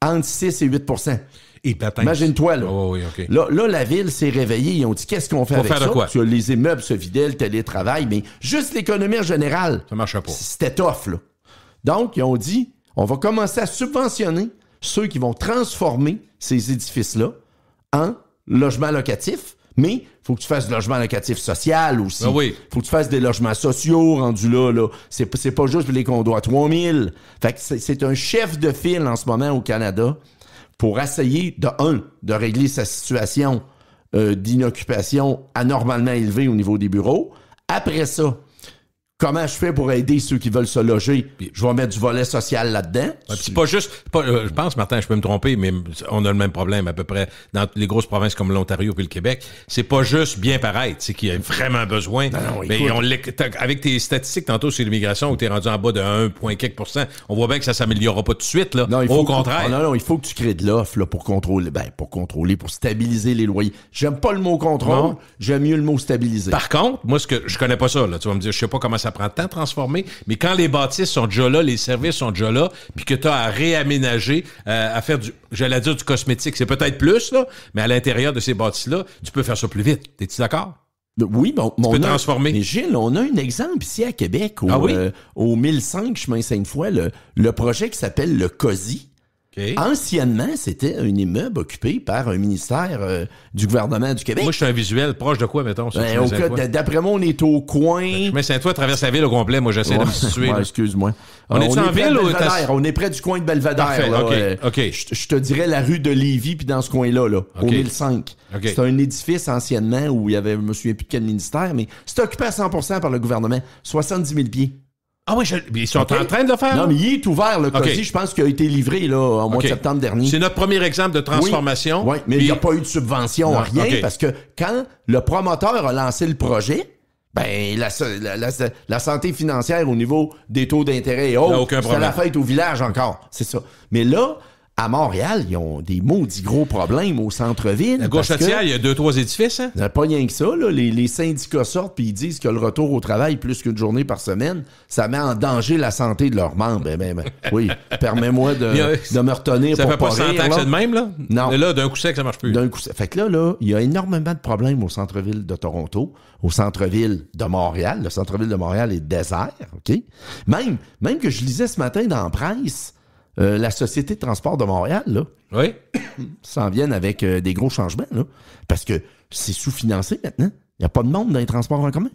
entre 6 et 8%. Et patin. Imagine-toi, là. Oh, oui, OK. Là, la ville s'est réveillée. Ils ont dit, qu'est-ce qu'on fait Faut avec faire de ça? quoi? Tu as les immeubles se vidaient, le télétravail, mais juste l'économie en général. Ça marche pas. C'était tough, là. Donc, ils ont dit, on va commencer à subventionner ceux qui vont transformer ces édifices-là en logements locatifs, mais il faut que tu fasses du logement locatif social aussi. Ah oui. Faut que tu fasses des logements sociaux rendus là. C'est pas juste les condos à 3000. Fait que c'est un chef de file en ce moment au Canada pour essayer, de régler sa situation d'inoccupation anormalement élevée au niveau des bureaux. Après ça, comment je fais pour aider ceux qui veulent se loger? Je vais mettre du volet social là-dedans. Ouais, c'est pas juste... je pense, Martin, je peux me tromper, mais on a le même problème à peu près dans les grosses provinces comme l'Ontario puis le Québec. C'est pas juste bien paraître, c'est qu'il y a vraiment besoin. Non, mais avec tes statistiques tantôt sur l'immigration où t'es rendu en bas de 1,quelques%, on voit bien que ça s'améliorera pas tout de suite. Là. Non, au contraire. Non, il faut que tu crées de l'offre là, pour stabiliser les loyers. J'aime pas le mot contrôle, Non. j'aime mieux le mot stabiliser. Par contre, moi, je connais pas ça, là. Tu vas me dire, je sais pas comment ça prend de temps de transformer, mais quand les bâtisses sont déjà là, les services sont déjà là, puis que tu as à réaménager, à faire j'allais dire du cosmétique, c'est peut-être plus, là, mais à l'intérieur de ces bâtisses-là, tu peux faire ça plus vite. T'es-tu d'accord? Oui, bon, Tu peux transformer. Mais Gilles, on a un exemple ici à Québec, au 1005 chemin Sainte-Foy, le projet qui s'appelle le COSI. Okay. Anciennement, c'était un immeuble occupé par un ministère du gouvernement du Québec. Moi, je suis un visuel proche de quoi, mettons? D'après moi, on est au coin. Chemin Sainte-Foy traverse la ville au complet. Moi, j'essaie de me situer. Ouais, excuse-moi. On est-tu en ville ou on est près du coin de Belvedere. Parfait, là, OK. Je te dirais la rue de Lévis, puis dans ce coin-là, là, au 1005. Okay. C'est un édifice anciennement où il y avait, je me souviens plus de quel ministère, mais c'est occupé à 100% par le gouvernement. 70 000 pieds. Ah oui, ils sont en train de le faire? Non, là? mais il est ouvert, le COSI. Okay. Je pense qu'il a été livré là, au mois de septembre dernier. C'est notre premier exemple de transformation. Oui, mais il n'y a pas eu de subvention, rien, parce que quand le promoteur a lancé le projet, ben la santé financière au niveau des taux d'intérêt est haute. Aucun C'était problème. la fête au village encore, c'est ça. Mais là, À Montréal, ils ont des maudits gros problèmes au centre-ville. La gauchetière, il y a 2-3 édifices, hein? Pas rien que ça, là. Les syndicats sortent puis ils disent que le retour au travail plus qu'une journée par semaine, ça met en danger la santé de leurs membres. Oui, permets-moi de me retenir ça pour fait pas 100 ans que c'est de même, là? Non. Mais là, d'un coup sec, ça marche plus. D'un coup sec. Fait que là, il y a énormément de problèmes au centre-ville de Toronto, au centre-ville de Montréal. Le centre-ville de Montréal est désert, OK? Même que je lisais ce matin dans la presse, la Société de transport de Montréal, là, oui, s'en viennent avec des gros changements, là, parce que c'est sous-financé maintenant. Il n'y a pas de monde dans les transports en commun.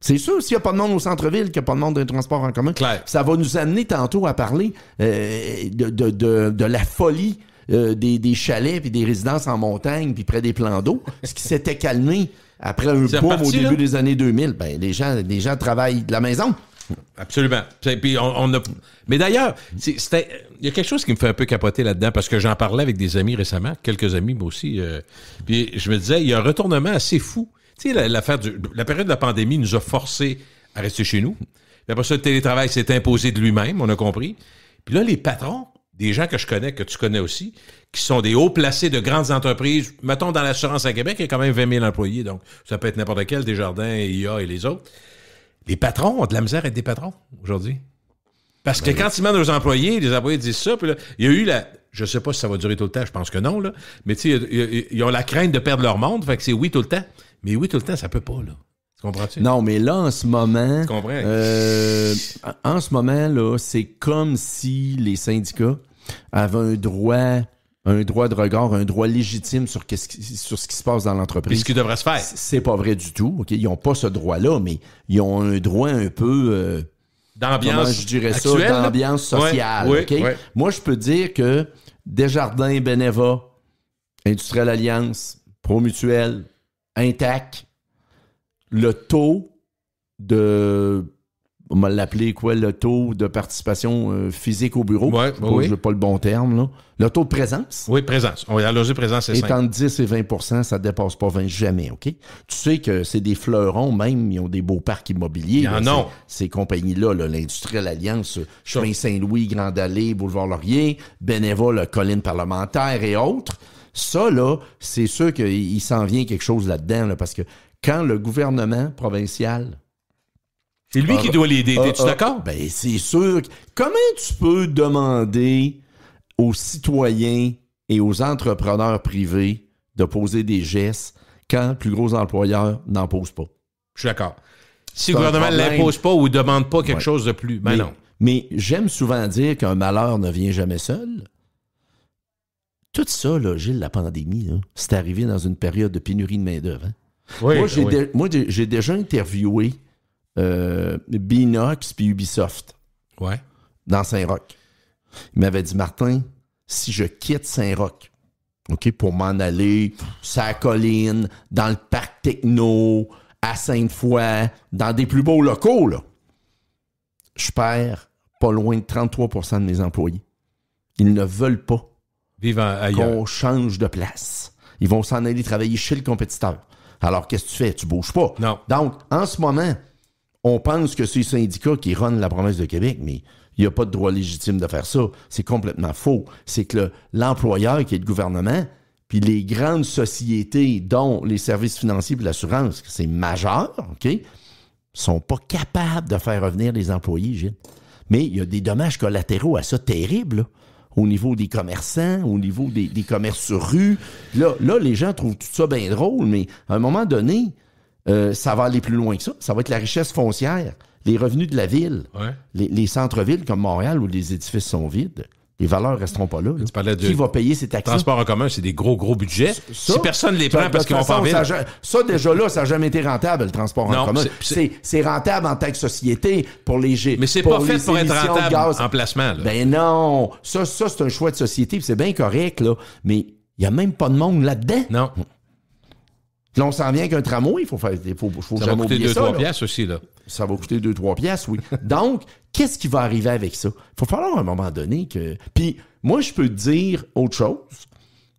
C'est sûr, s'il n'y a pas de monde au centre-ville, qu'il n'y a pas de monde dans les transports en commun. Claire. Ça va nous amener tantôt à parler de la folie des chalets et des résidences en montagne puis près des plans d'eau, ce qui s'était calmé après un boom au début des années 2000. Ben, les gens travaillent de la maison. Absolument. Puis on a... Mais d'ailleurs, il y a quelque chose qui me fait un peu capoter là-dedans, parce que j'en parlais avec des amis récemment, quelques amis, moi aussi. Puis je me disais, il y a un retournement assez fou. Tu sais, la période de la pandémie nous a forcés à rester chez nous. Puis après ça, le télétravail s'est imposé de lui-même, on a compris. Puis là, les patrons, des gens que je connais, que tu connais aussi, qui sont des hauts placés de grandes entreprises, mettons dans l'assurance à Québec, il y a quand même 20 000 employés, donc ça peut être n'importe quel, Desjardins, IA et les autres. Les patrons ont de la misère à être des patrons aujourd'hui. Parce que quand ils demandent aux employés, les employés disent ça, puis là, il y a eu je sais pas si ça va durer tout le temps, je pense que non, là, mais tu sais, ils ont la crainte de perdre leur monde, fait que c'est oui tout le temps. Mais oui tout le temps, ça peut pas, là. Tu comprends-tu? Non, mais là, en ce moment... Tu comprends? En ce moment, là, c'est comme si les syndicats avaient un droit de regard, un droit légitime sur ce qui se passe dans l'entreprise. Puis ce qui devrait se faire. C'est pas vrai du tout. OK? Ils n'ont pas ce droit-là, mais ils ont un droit un peu... d'ambiance comment je dirais actuelle, ça? D'ambiance sociale. Oui, OK? ouais. Moi, je peux dire que Desjardins, Beneva, Industrielle Alliance, Promutuel, Intac, le taux de... On va l'appeler quoi? Le taux de participation physique au bureau. Je n'ai pas le bon terme, là. Le taux de présence. Oui, présence. On va loger présence, c'est 5. Et entre 10 et 20 ça ne dépasse pas 20 jamais, OK? Tu sais que c'est des fleurons, même, ils ont des beaux parcs immobiliers. Il y en a. Ces compagnies-là, l'Industrielle Alliance, Chemin Saint-Louis, Grande Allée, Boulevard Laurier, Bénévole, le Colline parlementaire et autres. Ça, là, c'est sûr qu'il s'en vient quelque chose là-dedans, là, parce que quand le gouvernement provincial... C'est lui qui doit l'aider. Es-tu d'accord? Ben, c'est sûr. Comment tu peux demander aux citoyens et aux entrepreneurs privés de poser des gestes quand le plus gros employeur n'en pose pas? Je suis d'accord. Si le gouvernement ne l'impose pas ou ne demande pas quelque chose de plus, ben non. Mais j'aime souvent dire qu'un malheur ne vient jamais seul. Tout ça, là, Gilles, la pandémie, là, c'est arrivé dans une période de pénurie de main-d'œuvre. Hein? Oui, moi, j'ai déjà interviewé Binox puis Ubisoft dans Saint-Roch. Il m'avait dit, Martin, si je quitte Saint-Roch, OK, pour m'en aller sur la colline, dans le parc techno, à Sainte-Foy, dans des plus beaux locaux, là, je perds pas loin de 33% de mes employés. Ils ne veulent pas qu'on change de place. Ils vont s'en aller travailler chez le compétiteur. Alors, qu'est-ce que tu fais? Tu bouges pas. Non. Donc, en ce moment, on pense que c'est les syndicats qui runnent la province de Québec, mais il n'y a pas de droit légitime de faire ça. C'est complètement faux. C'est que l'employeur, qui est le gouvernement, puis les grandes sociétés, dont les services financiers et l'assurance, c'est majeur, OK, sont pas capables de faire revenir les employés, Gilles. Mais il y a des dommages collatéraux à ça terribles, là, au niveau des commerçants, au niveau des commerces sur rue. Là, les gens trouvent tout ça bien drôle, mais à un moment donné... ça va aller plus loin que ça. Ça va être la richesse foncière, les revenus de la ville, les centres-villes comme Montréal où les édifices sont vides. Les valeurs resteront pas là. Qui va payer ces taxes? Transport en commun, c'est des gros budgets. Si personne ne les prend parce qu'ils vont pas en ville. Ça, déjà là, ça n'a jamais été rentable, le transport en commun. C'est rentable en taxe société pour les G. Mais c'est pas fait pour être rentable en placement. Là. Ben non. Ça c'est un choix de société, c'est bien correct, là. Mais il n'y a même pas de monde là-dedans. Non. Là, on s'en vient qu'un tramway, il faut ça jamais oublier ça. Ça va coûter 2-3 piastres aussi, là. Ça va coûter 2-3 piastres, oui. Donc, qu'est-ce qui va arriver avec ça? Il va falloir à un moment donné que... Puis, moi, je peux te dire autre chose.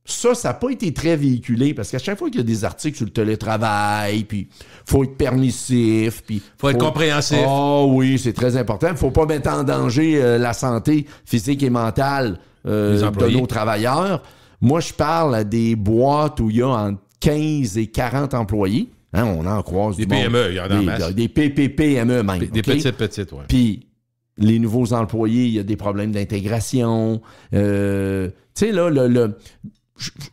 Ça n'a pas été très véhiculé parce qu'à chaque fois qu'il y a des articles sur le télétravail, puis faut être permissif, puis faut être compréhensif. Oh oui, c'est très important. Il faut pas mettre en danger la santé physique et mentale de nos travailleurs. Moi, je parle à des boîtes où il y a entre 15 et 40 employés. Hein, on en croise des PME, il y en a en masse. Des PME même. Des petites, oui. Puis les nouveaux employés, il y a des problèmes d'intégration. Tu sais, là,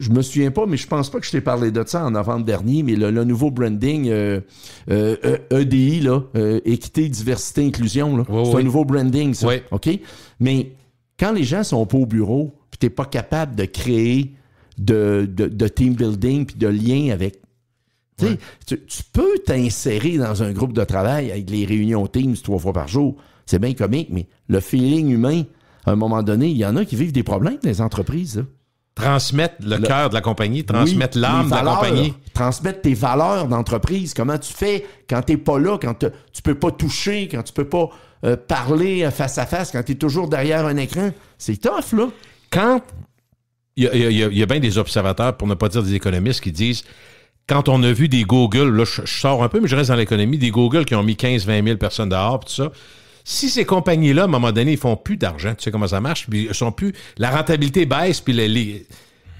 je me souviens pas, mais je pense pas que je t'ai parlé de ça en novembre dernier, mais le nouveau branding EDI, là, équité, diversité, inclusion, là, c'est un nouveau branding, ça. Oui. OK? Mais quand les gens sont pas au bureau, puis t'es pas capable de créer de team building puis de lien avec... Ouais. Tu peux t'insérer dans un groupe de travail avec les réunions Teams 3 fois par jour. C'est bien comique, mais le feeling humain, à un moment donné, il y en a qui vivent des problèmes dans les entreprises, là. Transmettre le cœur de la compagnie, transmettre l'âme de la compagnie. Transmettre tes valeurs d'entreprise. Comment tu fais quand t'es pas là, quand tu peux pas toucher, quand tu peux pas parler face à face, quand t'es toujours derrière un écran. C'est tough, là. Quand il y a bien des observateurs, pour ne pas dire des économistes, qui disent, quand on a vu des Google, là, je sors un peu, mais je reste dans l'économie, des Google qui ont mis 15-20 000 personnes dehors, tout ça. Si ces compagnies-là, à un moment donné, ils font plus d'argent, tu sais comment ça marche, puis ils sont plus, la rentabilité baisse, puis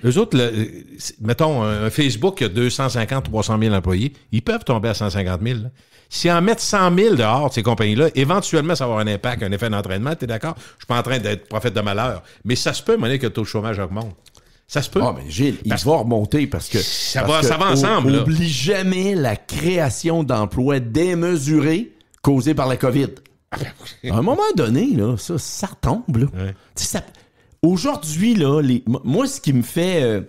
eux autres, mettons, un Facebook qui a 250-300 000 employés, ils peuvent tomber à 150 000. Là. S'ils en mettent 100 000 dehors de ces compagnies-là, éventuellement, ça va avoir un impact, un effet d'entraînement, t'es d'accord? Je suis pas en train d'être prophète de malheur, mais ça se peut, à un moment donné, que le taux de chômage augmente. Ça se peut. Ah, mais Gilles, il va remonter parce que... Ça va ensemble, là. Oublie jamais la création d'emplois démesurés causés par la COVID. À un moment donné, là, ça retombe, là. Ouais. Aujourd'hui, là, moi, ce qui me fait...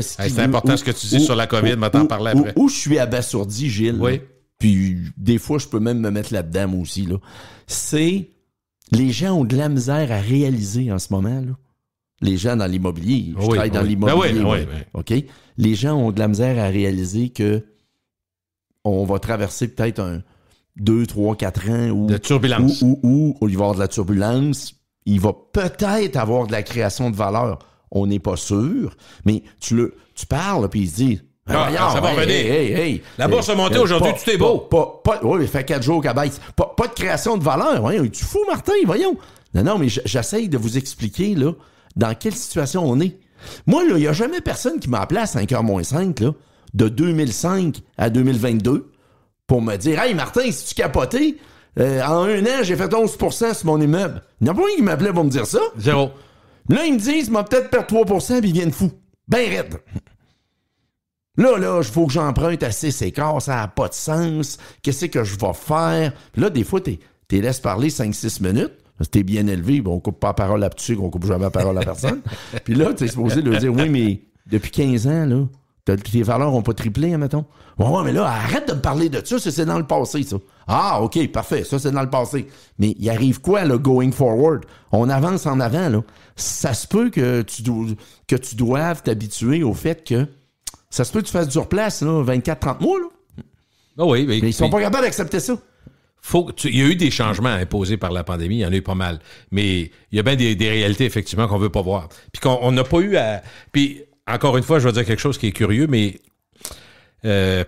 c'est important ce que tu dis sur la COVID, mais t'en parler après. Où je suis abasourdi, Gilles, oui. Là, puis des fois, je peux même me mettre là-dedans, moi aussi, là, c'est les gens ont de la misère à réaliser en ce moment, là. Les gens dans l'immobilier, je travaille dans l'immobilier. Oui. OK? Les gens ont de la misère à réaliser que on va traverser peut-être 2, 3, 4 ans où, de turbulence. Où il va y avoir de la turbulence. Il va peut-être avoir de la création de valeur. On n'est pas sûr. Mais tu parles, puis il se dit... ça va revenir. La bourse a monté aujourd'hui, tout est beau. Oui, il fait 4 jours qu'elle baisse. Pas de création de valeur. Voyons, es-tu fou, Martin? Voyons. Non, mais j'essaye de vous expliquer, là, dans quelle situation on est. Moi, là, il n'y a jamais personne qui m'a appelé à 5h-5, là, de 2005 à 2022, pour me dire « Hey, Martin, si tu capotais, en un an, j'ai fait 11% sur mon immeuble. » Il n'y a pas rien qui m'appelait pour me dire ça. Zéro. Là, ils me disent « M'a peut-être perdu 3%, puis ils viennent fous. » Ben raide. Là, il faut que j'emprunte à 6 écarts, ça n'a pas de sens. Qu'est-ce que je vais faire? Puis là, des fois, t'es laisses parler 5-6 minutes. Si t'es bien élevé, on coupe pas la parole à dessus, on coupe jamais la parole à personne. Puis là, t'es supposé lui dire « Oui, mais depuis 15 ans, là, tes valeurs n'ont pas triplé, hein, mettons. » Ouais, mais là, arrête de me parler de ça, c'est dans le passé, ça. Ah, OK, parfait, ça, c'est dans le passé. Mais il arrive quoi, là, going forward? On avance en avant, là. Ça se peut que tu doives t'habituer au fait que ça se peut que tu fasses du surplace, là, 24-30 mois, là. Ah oui, mais ils sont pas capables d'accepter ça. Il y a eu des changements imposés par la pandémie, il y en a eu pas mal. Mais il y a bien des réalités, effectivement, qu'on veut pas voir. Puis qu'on n'a pas eu à... Puis, encore une fois, je vais dire quelque chose qui est curieux, mais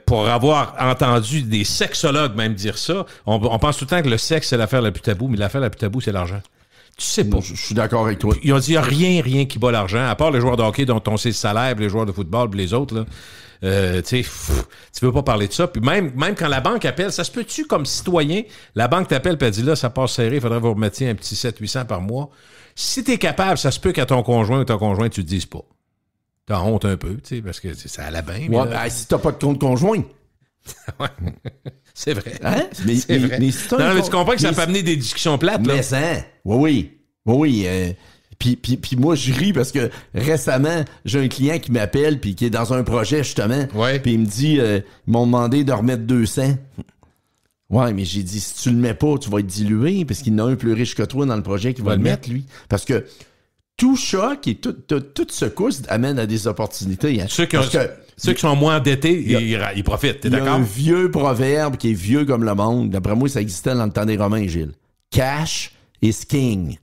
pour avoir entendu des sexologues même dire ça, on pense tout le temps que le sexe, c'est l'affaire la plus taboue, mais l'affaire la plus taboue, c'est l'argent. Tu sais pas. Je suis d'accord avec toi. Ils ont dit, il n'y a rien qui bat l'argent, à part les joueurs de hockey dont on sait le salaire, puis les joueurs de football, puis les autres, là. Tu veux pas parler de ça. Puis même quand la banque appelle, ça se peut-tu comme citoyen, la banque t'appelle et elle dit là, ça passe serré, il faudrait vous remettre un petit 700-800 par mois. Si t'es capable, ça se peut qu'à ton conjoint ou ton conjoint, tu te dises pas. T'as honte un peu, tu sais, parce que ça allait bien. Ouais, ben, si t'as pas de compte conjoint. Ouais. C'est vrai. Hein? C'est vrai. Mais si mais tu comprends que ça peut amener des discussions plates, là. Mais ça, oui. Puis moi, je ris parce que récemment, j'ai un client qui m'appelle puis qui est dans un projet, justement. Ouais. Puis il me dit, ils m'ont demandé de remettre 200. Ouais, mais j'ai dit, si tu le mets pas, tu vas être dilué parce qu'il y en a un plus riche que toi dans le projet qui va le mettre, lui. Parce que tout choc et toute secousse amène à des opportunités. Hein. Ceux qui sont moins endettés, ils profitent, t'es d'accord? Il y a un vieux proverbe qui est vieux comme le monde. D'après moi, ça existait dans le temps des Romains, Gilles. Cash is king.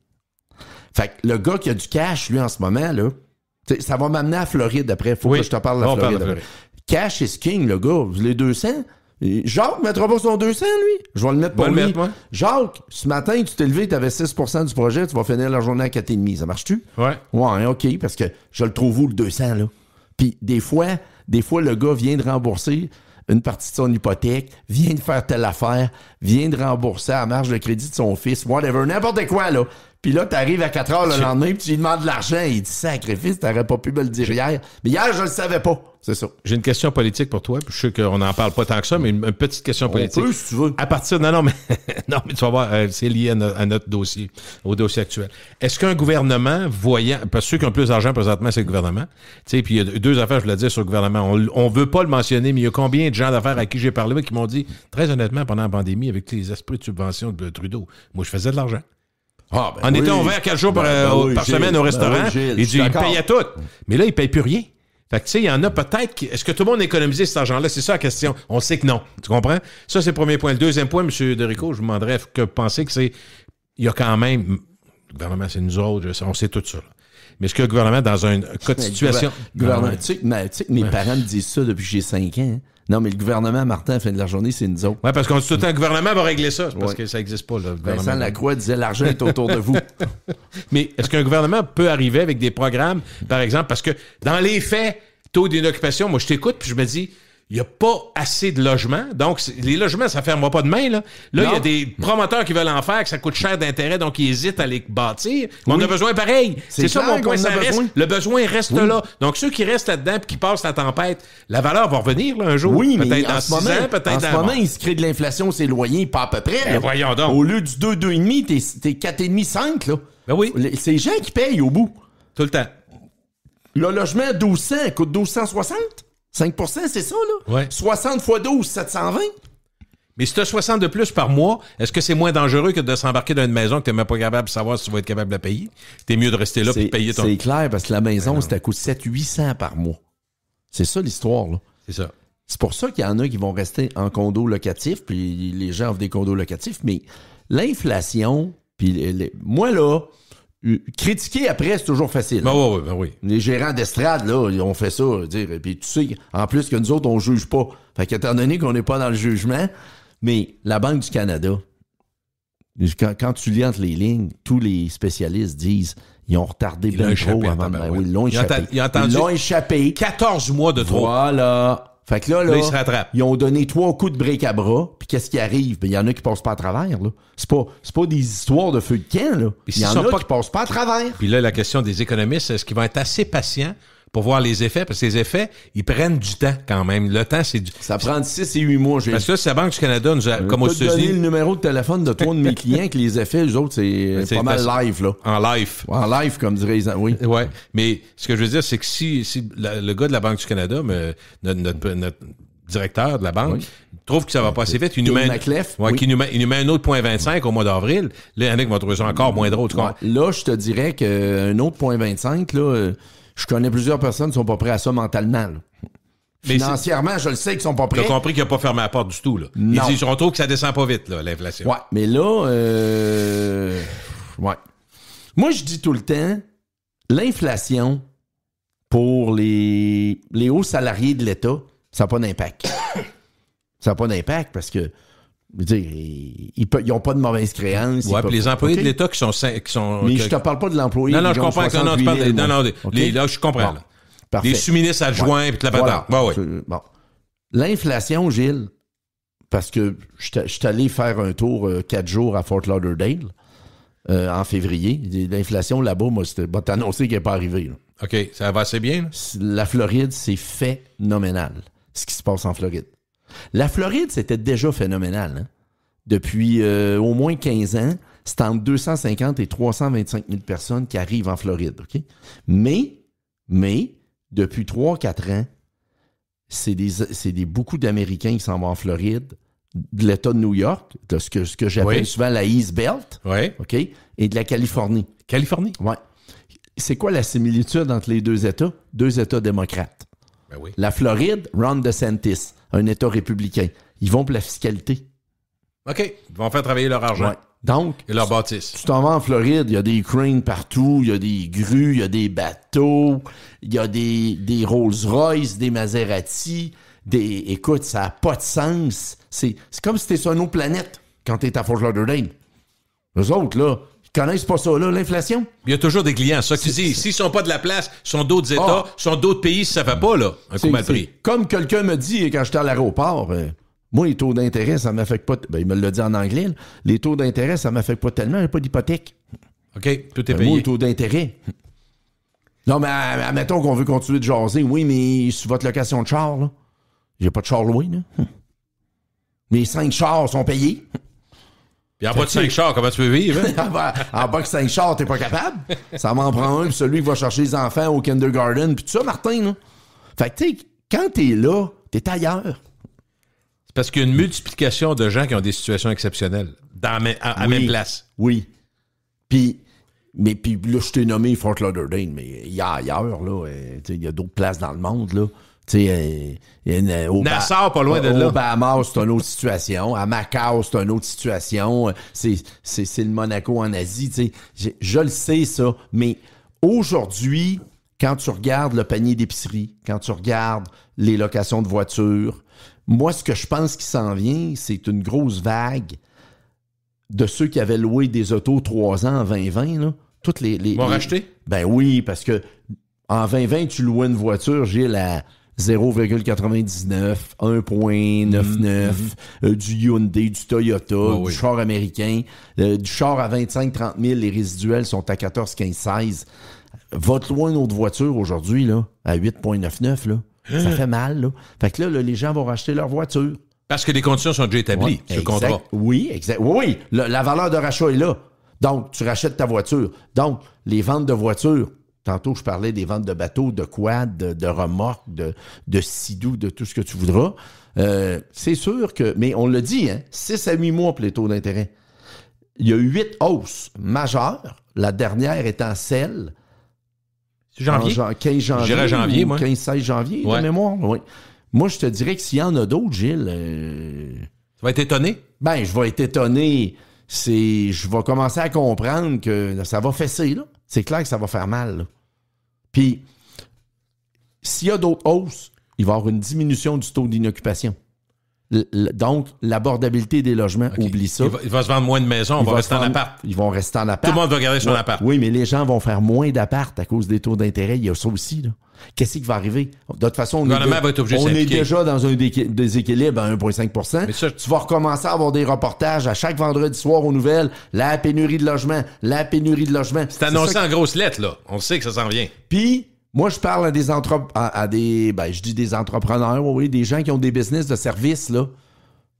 Fait que le gars qui a du cash, lui, en ce moment, là, T'sais, ça va m'amener à Floride après. Faut que je te parle de la Floride après. Cash is king, le gars. Les 200. Jacques ne mettra pas son 200, lui. Je vais le mettre pour lui. Jacques, ce matin, tu t'es levé, tu avais 6% du projet, tu vas finir la journée à 4,5. Ça marche-tu? Ouais. Ouais, OK, parce que je le trouve où, le 200, là? Puis des fois, le gars vient de rembourser une partie de son hypothèque, vient de faire telle affaire, vient de rembourser à la marge de crédit de son fils, whatever, n'importe quoi, là. Puis là, t'arrives à 4 heures le lendemain, puis tu lui demandes de l'argent, et il dit sacrifice, t'aurais pas pu me le dire hier. Mais hier, je le savais pas. C'est ça. J'ai une question politique pour toi. Je sais qu'on n'en parle pas tant que ça, mais une petite question politique. On peut, si tu veux. À partir... Non, mais tu vas voir, c'est lié à notre dossier, au dossier actuel. Est-ce qu'un gouvernement voyant... Parce que ceux qui ont le plus d'argent présentement, c'est le gouvernement. Tu sais, puis il y a deux affaires, je voulais dire, sur le gouvernement. On veut pas le mentionner, mais il y a combien de gens d'affaires à qui j'ai parlé qui m'ont dit, très honnêtement, pendant la pandémie, avec les esprits de subvention de Trudeau, moi, je faisais de l'argent. En étant ouvert 4 jours par semaine au restaurant, il payait tout. Mais là, il paye plus rien. Fait que, tu sais, il y en a peut-être qui... Est-ce que tout le monde a économisé cet argent-là? C'est ça la question. On sait que non. Tu comprends? Ça, c'est le premier point. Le deuxième point, M. Derico, je vous demanderais que vous pensez que c'est... Il y a quand même... Le gouvernement, c'est nous autres, on sait tout ça. Là. Mais est-ce que le gouvernement, dans un cas de situation... Gouvernement, tu sais que mes parents me disent ça depuis que j'ai 5 ans. Hein? Non, mais le gouvernement, Martin, à la fin de la journée, c'est nous autres. Oui, parce qu'on dit tout le temps, le gouvernement va régler ça. C'est parce que ça n'existe pas, là. Vincent Lacroix disait, l'argent est autour de vous. Mais est-ce qu'un gouvernement peut arriver avec des programmes, par exemple, parce que dans les faits, taux d'inoccupation, moi, je t'écoute, puis je me dis, il n'y a pas assez de logements. Donc, les logements, ça ne fermera pas demain, là. Là, il y a des promoteurs qui veulent en faire, que ça coûte cher d'intérêt, donc ils hésitent à les bâtir. Mais on a besoin pareil. C'est ça mon point. Le besoin reste là. Donc, ceux qui restent là-dedans et qui passent la tempête, la valeur va revenir, là, un jour. Oui, mais peut-être dans 6 ans, peut-être dans... En ce moment, il se crée de l'inflation, ces loyers, pas à peu près. Ben, voyons donc. Au lieu du 2, 2,5, t'es 4,5, 5, là. Ben oui. C'est les gens qui payent au bout. Tout le temps. Le logement à 1200 coûte 1260. 5%, c'est ça, là? Ouais. 60 x 12, 720. Mais si tu as 60 de plus par mois, est-ce que c'est moins dangereux que de s'embarquer dans une maison que tu n'es même pas capable de savoir si tu vas être capable de la payer? T'es mieux de rester là et de payer ton... C'est clair, parce que la maison, ça coûte 700-800 par mois. C'est ça, l'histoire, là. C'est ça. C'est pour ça qu'il y en a qui vont rester en condo locatif, puis les gens offrent des condos locatifs, mais l'inflation, puis moi, là... Critiquer après, c'est toujours facile. Ben oui. Les gérants d'estrade, là, ils ont fait ça. Dire, puis tu sais, en plus que nous autres, on juge pas. Fait qu'étant donné qu'on n'est pas dans le jugement, mais la Banque du Canada, quand tu lis entre les lignes, tous les spécialistes disent ils ont retardé bien trop avant de... Oui, ils l'ont échappé. Ils l'ont échappé. 14 mois de trop. Voilà. Fait que là, ils se rattrapent. Ils ont donné 3 coups de bric à bras, puis qu'est-ce qui arrive? Ben, il y en a qui passent pas à travers, là. C'est pas des histoires de feu de camp, là. Il y en a qui passent pas à travers. Puis là, la question des économistes, est-ce qu'ils vont être assez patients pour voir les effets? Parce que les effets, ils prennent du temps quand même. Le temps, c'est du... Ça prend 6 et 8 mois. Parce que là, c'est la Banque du Canada, nous a, comme aux États-Unis... donner le numéro de téléphone de 3 de mes clients, que les effets, eux autres, c'est pas mal live, là. En live. En live, comme diraient les... Oui. Ouais. Mais ce que je veux dire, c'est que si le gars de la Banque du Canada, notre directeur de la banque, trouve que ça va pas assez vite. Il nous met un autre 0.25 au mois d'avril. Là, il y en a qui vont trouver ça encore moins drôle. Là, je te dirais qu'un autre 0.25, là, je connais plusieurs personnes qui sont pas prêts à ça mentalement. Là. Financièrement, je le sais qu'ils sont pas prêts. Tu as compris qu'il n'a pas fermé la porte du tout. Là. Non. Il dit, on trouve que ça descend pas vite, là, l'inflation. Ouais, mais là, moi, je dis tout le temps, l'inflation pour les hauts salariés de l'État, ça n'a pas d'impact. Ça n'a pas d'impact parce que, je veux dire, ils n'ont pas de mauvaise créance. Oui, puis les employés de l'État qui sont... Mais je te parle pas de l'employé. Non, je comprends que non, tu parles là, je comprends. Bon, là. Les sous-ministres adjoints, puis la patente. Voilà. Bon. L'inflation, Gilles, parce que je suis allé faire un tour 4 jours à Fort Lauderdale en février. L'inflation là-bas, moi, c'était annoncé qu'elle n'est pas arrivée. Là. OK, ça va assez bien. Là. La Floride, c'est phénoménal, ce qui se passe en Floride. La Floride, c'était déjà phénoménal. Hein? Depuis au moins 15 ans, c'est entre 250 et 325 000 personnes qui arrivent en Floride. Okay? Mais, depuis 3-4 ans, c'est beaucoup d'Américains qui s'en vont en Floride, de l'État de New York, de ce que j'appelle souvent la East Belt, okay? Et de la Californie. Californie? Oui. C'est quoi la similitude entre les deux États? 2 États démocrates. Ben oui. La Floride, Ron DeSantis, un État républicain. Ils vont pour la fiscalité. OK. Ils vont faire travailler leur argent. Ouais. Donc, Et leur bâtisse. tu t'en vas en Floride, il y a des cranes partout, il y a des grues, il y a des bateaux, il y a des Rolls-Royce, des Maserati, écoute, ça n'a pas de sens. C'est comme si t'es sur une autre planète quand t'es à Fort Lauderdale. Eux autres, là, ils connaissent pas ça, là, l'inflation. Il y a toujours des clients, ça que tu dis. S'ils sont pas de la place, sont d'autres États, sont d'autres pays, si ça fait pas, là, un coup mal pris. Comme quelqu'un me dit quand j'étais à l'aéroport, moi, les taux d'intérêt, ça m'affecte pas. Ben, il me l'a dit en anglais, là. Les taux d'intérêt, ça m'affecte pas tellement, j'ai pas d'hypothèque. OK, tout est payé. Moi, les taux d'intérêt. Non, mais admettons qu'on veut continuer de jaser. Oui, mais sur votre location de char, là, j'ai pas de char loué, là. Mes 5 chars sont payés. Puis en bas de 5 chars, comment tu peux vivre? Hein? En bas de 5 chars, t'es pas capable. Ça m'en prend un, puis celui qui va chercher les enfants au kindergarten, puis tout ça, Martin, là. Fait que, tu sais, quand t'es là, t'es ailleurs. C'est parce qu'il y a une multiplication de gens qui ont des situations exceptionnelles à la même place. Oui. Puis là, je t'ai nommé Fort Lauderdale, mais il y a ailleurs, là. Il y a d'autres places dans le monde, là. Nassau, pas loin de là. Au Bahamas, c'est une autre situation. À Macao, c'est une autre situation. C'est le Monaco en Asie. Je le sais, ça. Mais aujourd'hui, quand tu regardes le panier d'épicerie, quand tu regardes les locations de voitures, moi, ce que je pense qui s'en vient, c'est une grosse vague de ceux qui avaient loué des autos 3 ans en 2020. Là. Toutes Ils vont racheter? Ben oui, parce que en 2020, tu louais une voiture, Gilles, à 0,99, 1,99, du Hyundai, du Toyota, du char américain, du char à 25-30 000, les résiduels sont à 14, 15, 16. Va-te louer une autre voiture aujourd'hui, là, à 8,99, là. Ça fait mal, là. Fait que là, les gens vont racheter leur voiture. Parce que les conditions sont déjà établies sur le contrat. Oui, exact. Oui, la valeur de rachat est là. Donc, tu rachètes ta voiture. Donc, les ventes de voitures, tantôt, je parlais des ventes de bateaux, de quad, de remorques, de sidou, de tout ce que tu voudras. C'est sûr que... Mais on l'a dit, hein, 6 à 8 mois pour les taux d'intérêt. Il y a eu 8 hausses majeures. La dernière étant celle... Janvier? 15 janvier. J'irais janvier, moi. 15-16 janvier, de mémoire. Oui. Moi, je te dirais que s'il y en a d'autres, Gilles... Tu vas être étonné? Ben, je vais être étonné. Je vais commencer à comprendre que ça va fesser, là. C'est clair que ça va faire mal, là. Puis, s'il y a d'autres hausses, il va y avoir une diminution du taux d'inoccupation. Donc, l'abordabilité des logements, oublie ça. Il va se vendre moins de maisons, on va rester en appart. Ils vont rester en appart. Tout le monde va garder son appart. Oui, mais les gens vont faire moins d'appart à cause des taux d'intérêt. Il y a ça aussi, là. Qu'est-ce qui va arriver? De toute façon, le gouvernement va être obligé de on est s'impliquer. déjà dans un déséquilibre à 1,5 %. Mais ça, tu vas recommencer à avoir des reportages à chaque vendredi soir aux nouvelles. La pénurie de logement. C'est annoncé en grosses lettres, là. On sait que ça s'en vient. Puis, moi, je parle à je dis des entrepreneurs, oui, des gens qui ont des business de services, là.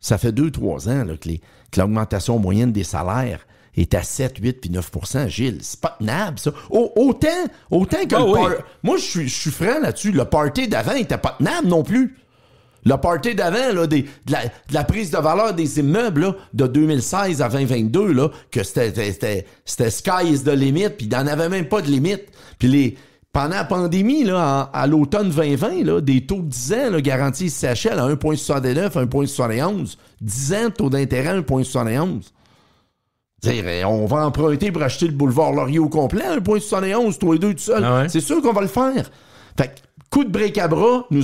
Ça fait 2-3 ans là, que l'augmentation moyenne des salaires est à 7, 8 puis 9 %, Gilles. C'est pas tenable, ça. Autant que Moi, je suis franc là-dessus. Le party d'avant était pas tenable non plus. Le party d'avant, là, de la prise de valeur des immeubles là, de 2016 à 2022, là, que c'était sky is the limit, puis il n'en avait même pas de limite. Puis pendant la pandémie, là, à l'automne 2020, là, des taux de 10 ans là, garantis CHL à 1,69, 1,71. 10 ans, taux d'intérêt 1,71. Dire, on va emprunter pour acheter le boulevard Laurier au complet, 1,71, toi et deux tout seul. Ah ouais? C'est sûr qu'on va le faire. Fait que, coup de break à bras, il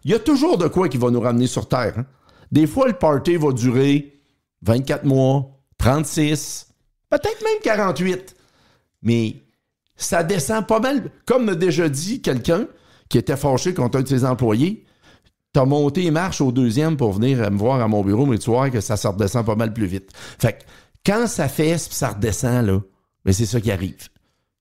y a toujours de quoi qui va nous ramener sur Terre. Hein? Des fois, le party va durer 24 mois, 36, peut-être même 48. Mais ça descend pas mal. Comme m'a déjà dit quelqu'un qui était fâché contre un de ses employés, t'as monté et marche au 2e pour venir me voir à mon bureau, mais tu vois que ça se redescend pas mal plus vite. Fait que quand ça fesse puis ça redescend, là, mais c'est ça qui arrive.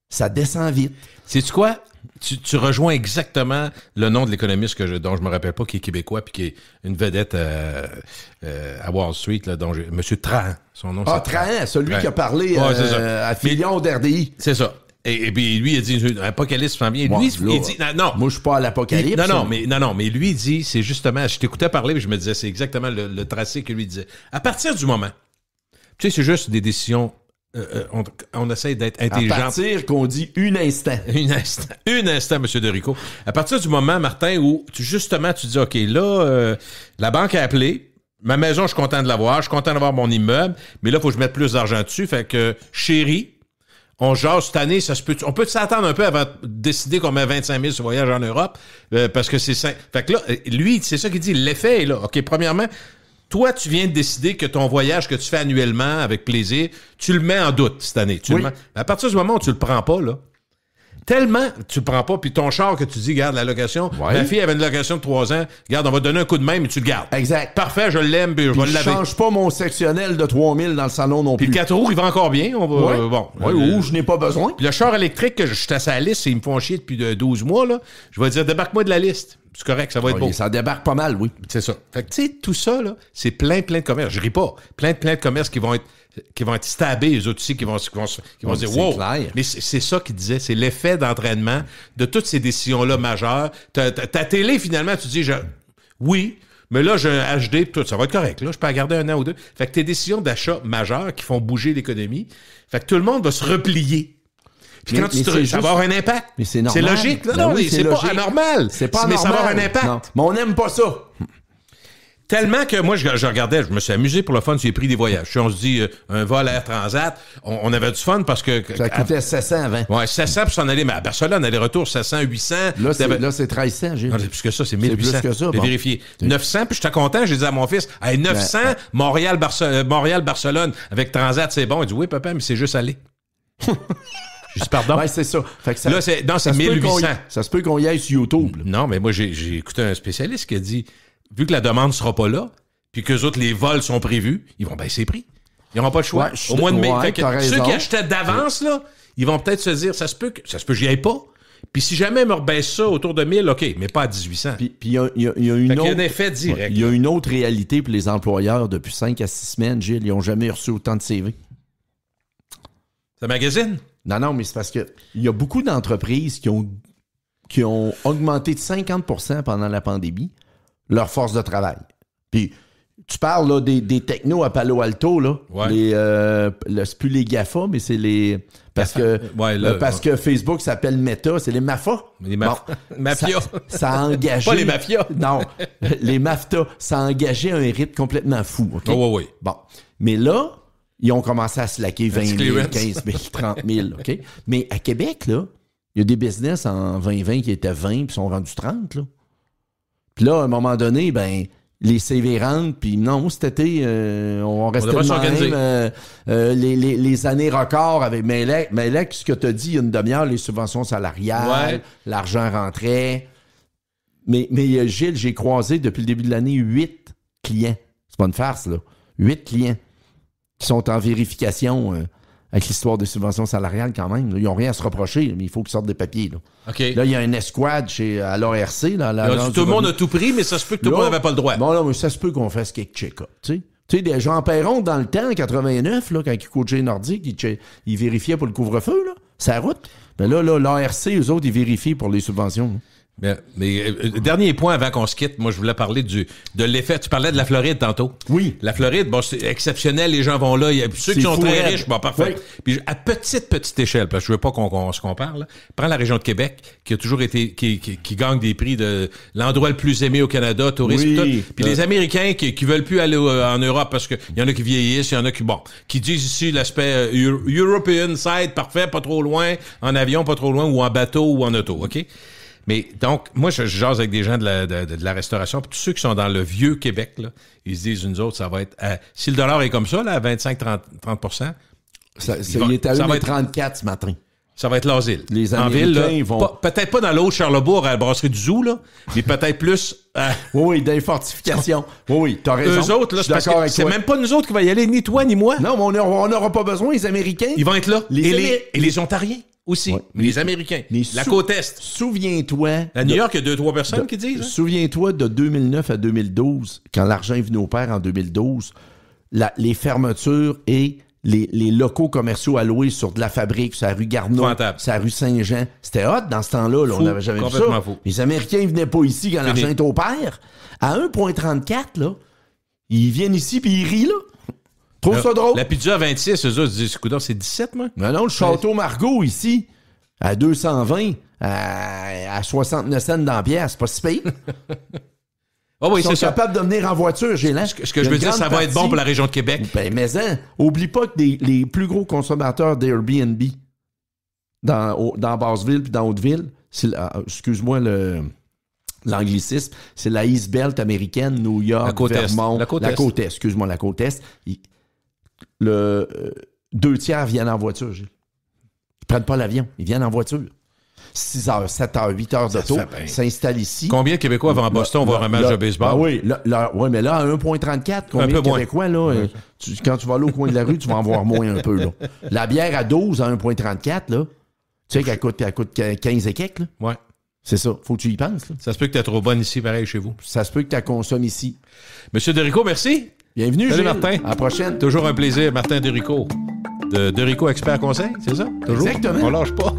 Ça descend vite. Sais-tu quoi? Tu rejoins exactement le nom de l'économiste dont je me rappelle pas, qui est québécois puis qui est une vedette à Wall Street, là, M. Trahan. Son nom, c'est Trahan, celui qui a parlé à Fillon d'RDI. C'est ça. Et puis lui, il a dit Apocalypse s'en vient. Lui, il dit non. Moi, je suis pas à l'Apocalypse. Mais lui, il dit, c'est justement, je t'écoutais parler, puis je me disais, c'est exactement le tracé que lui disait. À partir du moment, tu sais, c'est juste des décisions. On essaie d'être intelligent. À partir qu'on dit un instant, M. Derico. À partir du moment, Martin, où tu dis, OK, là, la banque a appelé, ma maison, je suis content de l'avoir, je suis content d'avoir mon immeuble, mais là, il faut que je mette plus d'argent dessus. Fait que, chérie, on jase cette année, on peut s'attendre un peu avant de décider qu'on met 25 000 sur voyage en Europe, parce que c'est simple. Fait que là, lui, c'est ça qu'il dit, l'effet est là. OK, premièrement, toi, tu viens de décider que ton voyage que tu fais annuellement avec plaisir, tu le mets en doute cette année. À partir du moment où tu le prends pas, là, tellement tu le prends pas, puis ton char que tu dis, garde la location, ma fille avait une location de 3 ans, regarde, on va te donner un coup de main, mais tu le gardes. Exact. Parfait, je l'aime, puis je vais le laver. Je change pas mon sectionnel de 3000 dans le salon non plus. Puis le 4 roues, il va encore bien. On va, ou je n'ai pas besoin. Puis le char électrique, que je suis à sa liste, ils me font chier depuis 12 mois, là, je vais dire, débarque-moi de la liste. C'est correct, ça va être beau. Ça débarque pas mal, oui. C'est ça. Fait que, tu sais, tout ça, là, c'est plein de commerces. Je ris pas. Plein de commerces qui vont être stabés, les autres aussi, qui vont se dire, wow. Clair. Mais c'est ça qu'il disait, c'est l'effet d'entraînement de toutes ces décisions-là majeures. Ta télé, finalement, tu dis, oui, mais là, j'ai un HD, tout, ça va être correct. Là, je peux la garder 1 an ou 2. Fait que tes décisions d'achat majeures qui font bouger l'économie, fait que tout le monde va se replier. Puis quand ça va avoir un impact. Mais c'est normal. C'est logique. Non, c'est pas anormal. C'est pas mais normal. Ça va avoir un impact. Non. Mais on n'aime pas ça. Tellement que moi, je regardais, je me suis amusé pour le fun, j'ai pris des voyages. Si on se dit un vol Air Transat, on avait du fun parce que... Ça coûtait 700 avant. Ouais, 700 pour s'en aller, mais à Barcelone, aller-retour, 700, 800. Là, c'est 1300, Gilles. Non, c'est plus que ça, c'est 1800. C'est plus que ça, J'ai vérifié. 900, puis j'étais content, j'ai dit à mon fils, hey, 900, Montréal-Barcelone, avec Transat, c'est bon. Il dit, oui, papa, mais c'est juste aller. Je dis, pardon. Ouais, c'est ça. Fait que ça là, c'est 1800. Ça se peut qu'on y aille sur YouTube. Là. Non, mais moi, j'ai écouté un spécialiste qui a dit, vu que la demande sera pas là, puis qu'eux autres, les vols sont prévus, ils vont baisser les prix. Ils n'auront pas le choix. Au mois de mai. Fait que ceux qui achetaient d'avance, là, ils vont peut-être se dire, ça se peut que j'y aille pas. Puis si jamais ils me rebaissent ça autour de 1000, OK, mais pas à 1800. Puis il y a une autre... Il y a un effet direct. Il y a une autre réalité pour les employeurs depuis 5 à 6 semaines, Gilles. Ils n'ont jamais reçu autant de CV. Ça magazine? Non, mais c'est parce que il y a beaucoup d'entreprises qui ont augmenté de 50% pendant la pandémie leur force de travail. Puis tu parles là, des technos à Palo Alto, là. Ouais. C'est plus les GAFA, mais c'est les... Parce que Facebook s'appelle Meta, c'est les MAFA. Les mafias. Ça a engagé... Pas les mafias. Non, les MAFTA. Ça a engagé un rythme complètement fou. Okay? Oh, oui. Bon, mais là, ils ont commencé à slacker 20 000, 15 000, 30 000. OK? Mais à Québec, là, il y a des business en 2020 qui étaient 20 puis sont rendus 30. Là. Puis là, à un moment donné, ben les CV rentrent, puis non, cet été, on restait de même. Les années records avec Melec, ce que tu as dit il y a une demi-heure, les subventions salariales, l'argent rentrait. Mais Gilles, j'ai croisé depuis le début de l'année 8 clients. C'est pas une farce, là. 8 clients qui sont en vérification avec l'histoire des subventions salariales quand même. Là. Ils n'ont rien à se reprocher, mais il faut qu'ils sortent des papiers. Là, okay. Là il y a un escouade à l'ARC. Là, tout le monde a tout pris, mais ça se peut que tout le monde n'avait pas le droit. Bon, là, mais ça se peut qu'on fasse quelques check-up. Tu sais, des Jean Perron, dans le temps, en 89, là, quand il coachait Nordique, il vérifiait pour le couvre-feu, là, sa route. Mais là, l'ARC, eux autres, ils vérifient pour les subventions. Là. Mais dernier point avant qu'on se quitte, moi je voulais parler de l'effet. Tu parlais de la Floride tantôt. Oui. La Floride, bon, c'est exceptionnel, les gens vont là. Il y a ceux qui sont très riches, bon, parfait. Oui. Puis à petite échelle, parce que je veux pas qu'on se compare, là. Prends la région de Québec, qui a toujours été, qui gagne des prix de l'endroit le plus aimé au Canada, tourisme, tout. Puis les Américains qui veulent plus aller en Europe parce que il y en a qui vieillissent, il y en a qui disent ici l'aspect European side, parfait, pas trop loin, en avion, pas trop loin, ou en bateau ou en auto, OK? Mais donc, moi, je jase avec des gens de la restauration, puis tous ceux qui sont dans le vieux Québec, là, ils se disent, nous autres, ça va être... si le dollar est comme ça, là, à 25-30%, il est à 1,34 ce matin. Ça va être l'asile. Les Américains, en ville, vont... peut-être pas dans l'eau Charlebourg, à la brasserie du Zoo, là, mais peut-être plus... Oui, dans les fortifications. Oui, t'as raison. Eux autres, là, c'est même pas nous autres qui va y aller, ni toi, ni moi. Non, mais on n'aura pas besoin, les Américains. Ils vont être là. Et les Ontariens. Aussi, mais les Américains. Mais la côte Est. Souviens-toi... À New York, il y a 2-3 personnes qui disent. Hein? Souviens-toi de 2009 à 2012, quand l'argent est venu au pair en 2012, les fermetures et les locaux commerciaux alloués sur de la fabrique, sur la rue Garneau, sur la rue Saint-Jean. C'était hot dans ce temps-là. Là, on n'avait jamais vu ça. Fou. Les Américains ne venaient pas ici quand l'argent est au pair. À 1,34, là, ils viennent ici puis ils rient, là. Trouve ça drôle? La pizza à 26, eux autres disent, c'est 17, moi? Non, le Château Margaux, ici, à 220, à 69 cents dans la pièce, c'est pas si pire. Ah oui, Ils sont c'est ça. capables de venir en voiture, Gélant. Ce que je veux dire, ça va être bon pour la région de Québec. Ben, mais oublie pas que les plus gros consommateurs d'Airbnb dans Basseville puis dans Hauteville, excuse-moi l'anglicisme, c'est la East Belt américaine, New York, la côte Vermont, est. la côte est, excuse-moi, la côte est. 2/3 viennent en voiture, Gilles. Ils prennent pas l'avion, ils viennent en voiture. 6 heures, 7 heures, 8 heures d'auto, s'installent ici. Combien de Québécois vont à Boston voir un match de baseball? Ah oui, ouais, mais là, à 1,34, combien de Québécois, là, quand tu vas aller au coin de la rue, tu vas en voir moins un peu, là. La bière à 12 à 1,34, là, tu sais qu'elle coûte 15 et quelques, là. Ouais. C'est ça. Faut que tu y penses, là. Ça se peut que tu es trop bonne ici, pareil, chez vous. Ça se peut que tu la consommes ici. Monsieur Derico, merci. Bienvenue, Salut, Gilles. Martin. À la prochaine. Toujours un plaisir, Martin Derico. De Derico Expert Conseil, c'est ça? Toujours? Exactement. On lâche pas.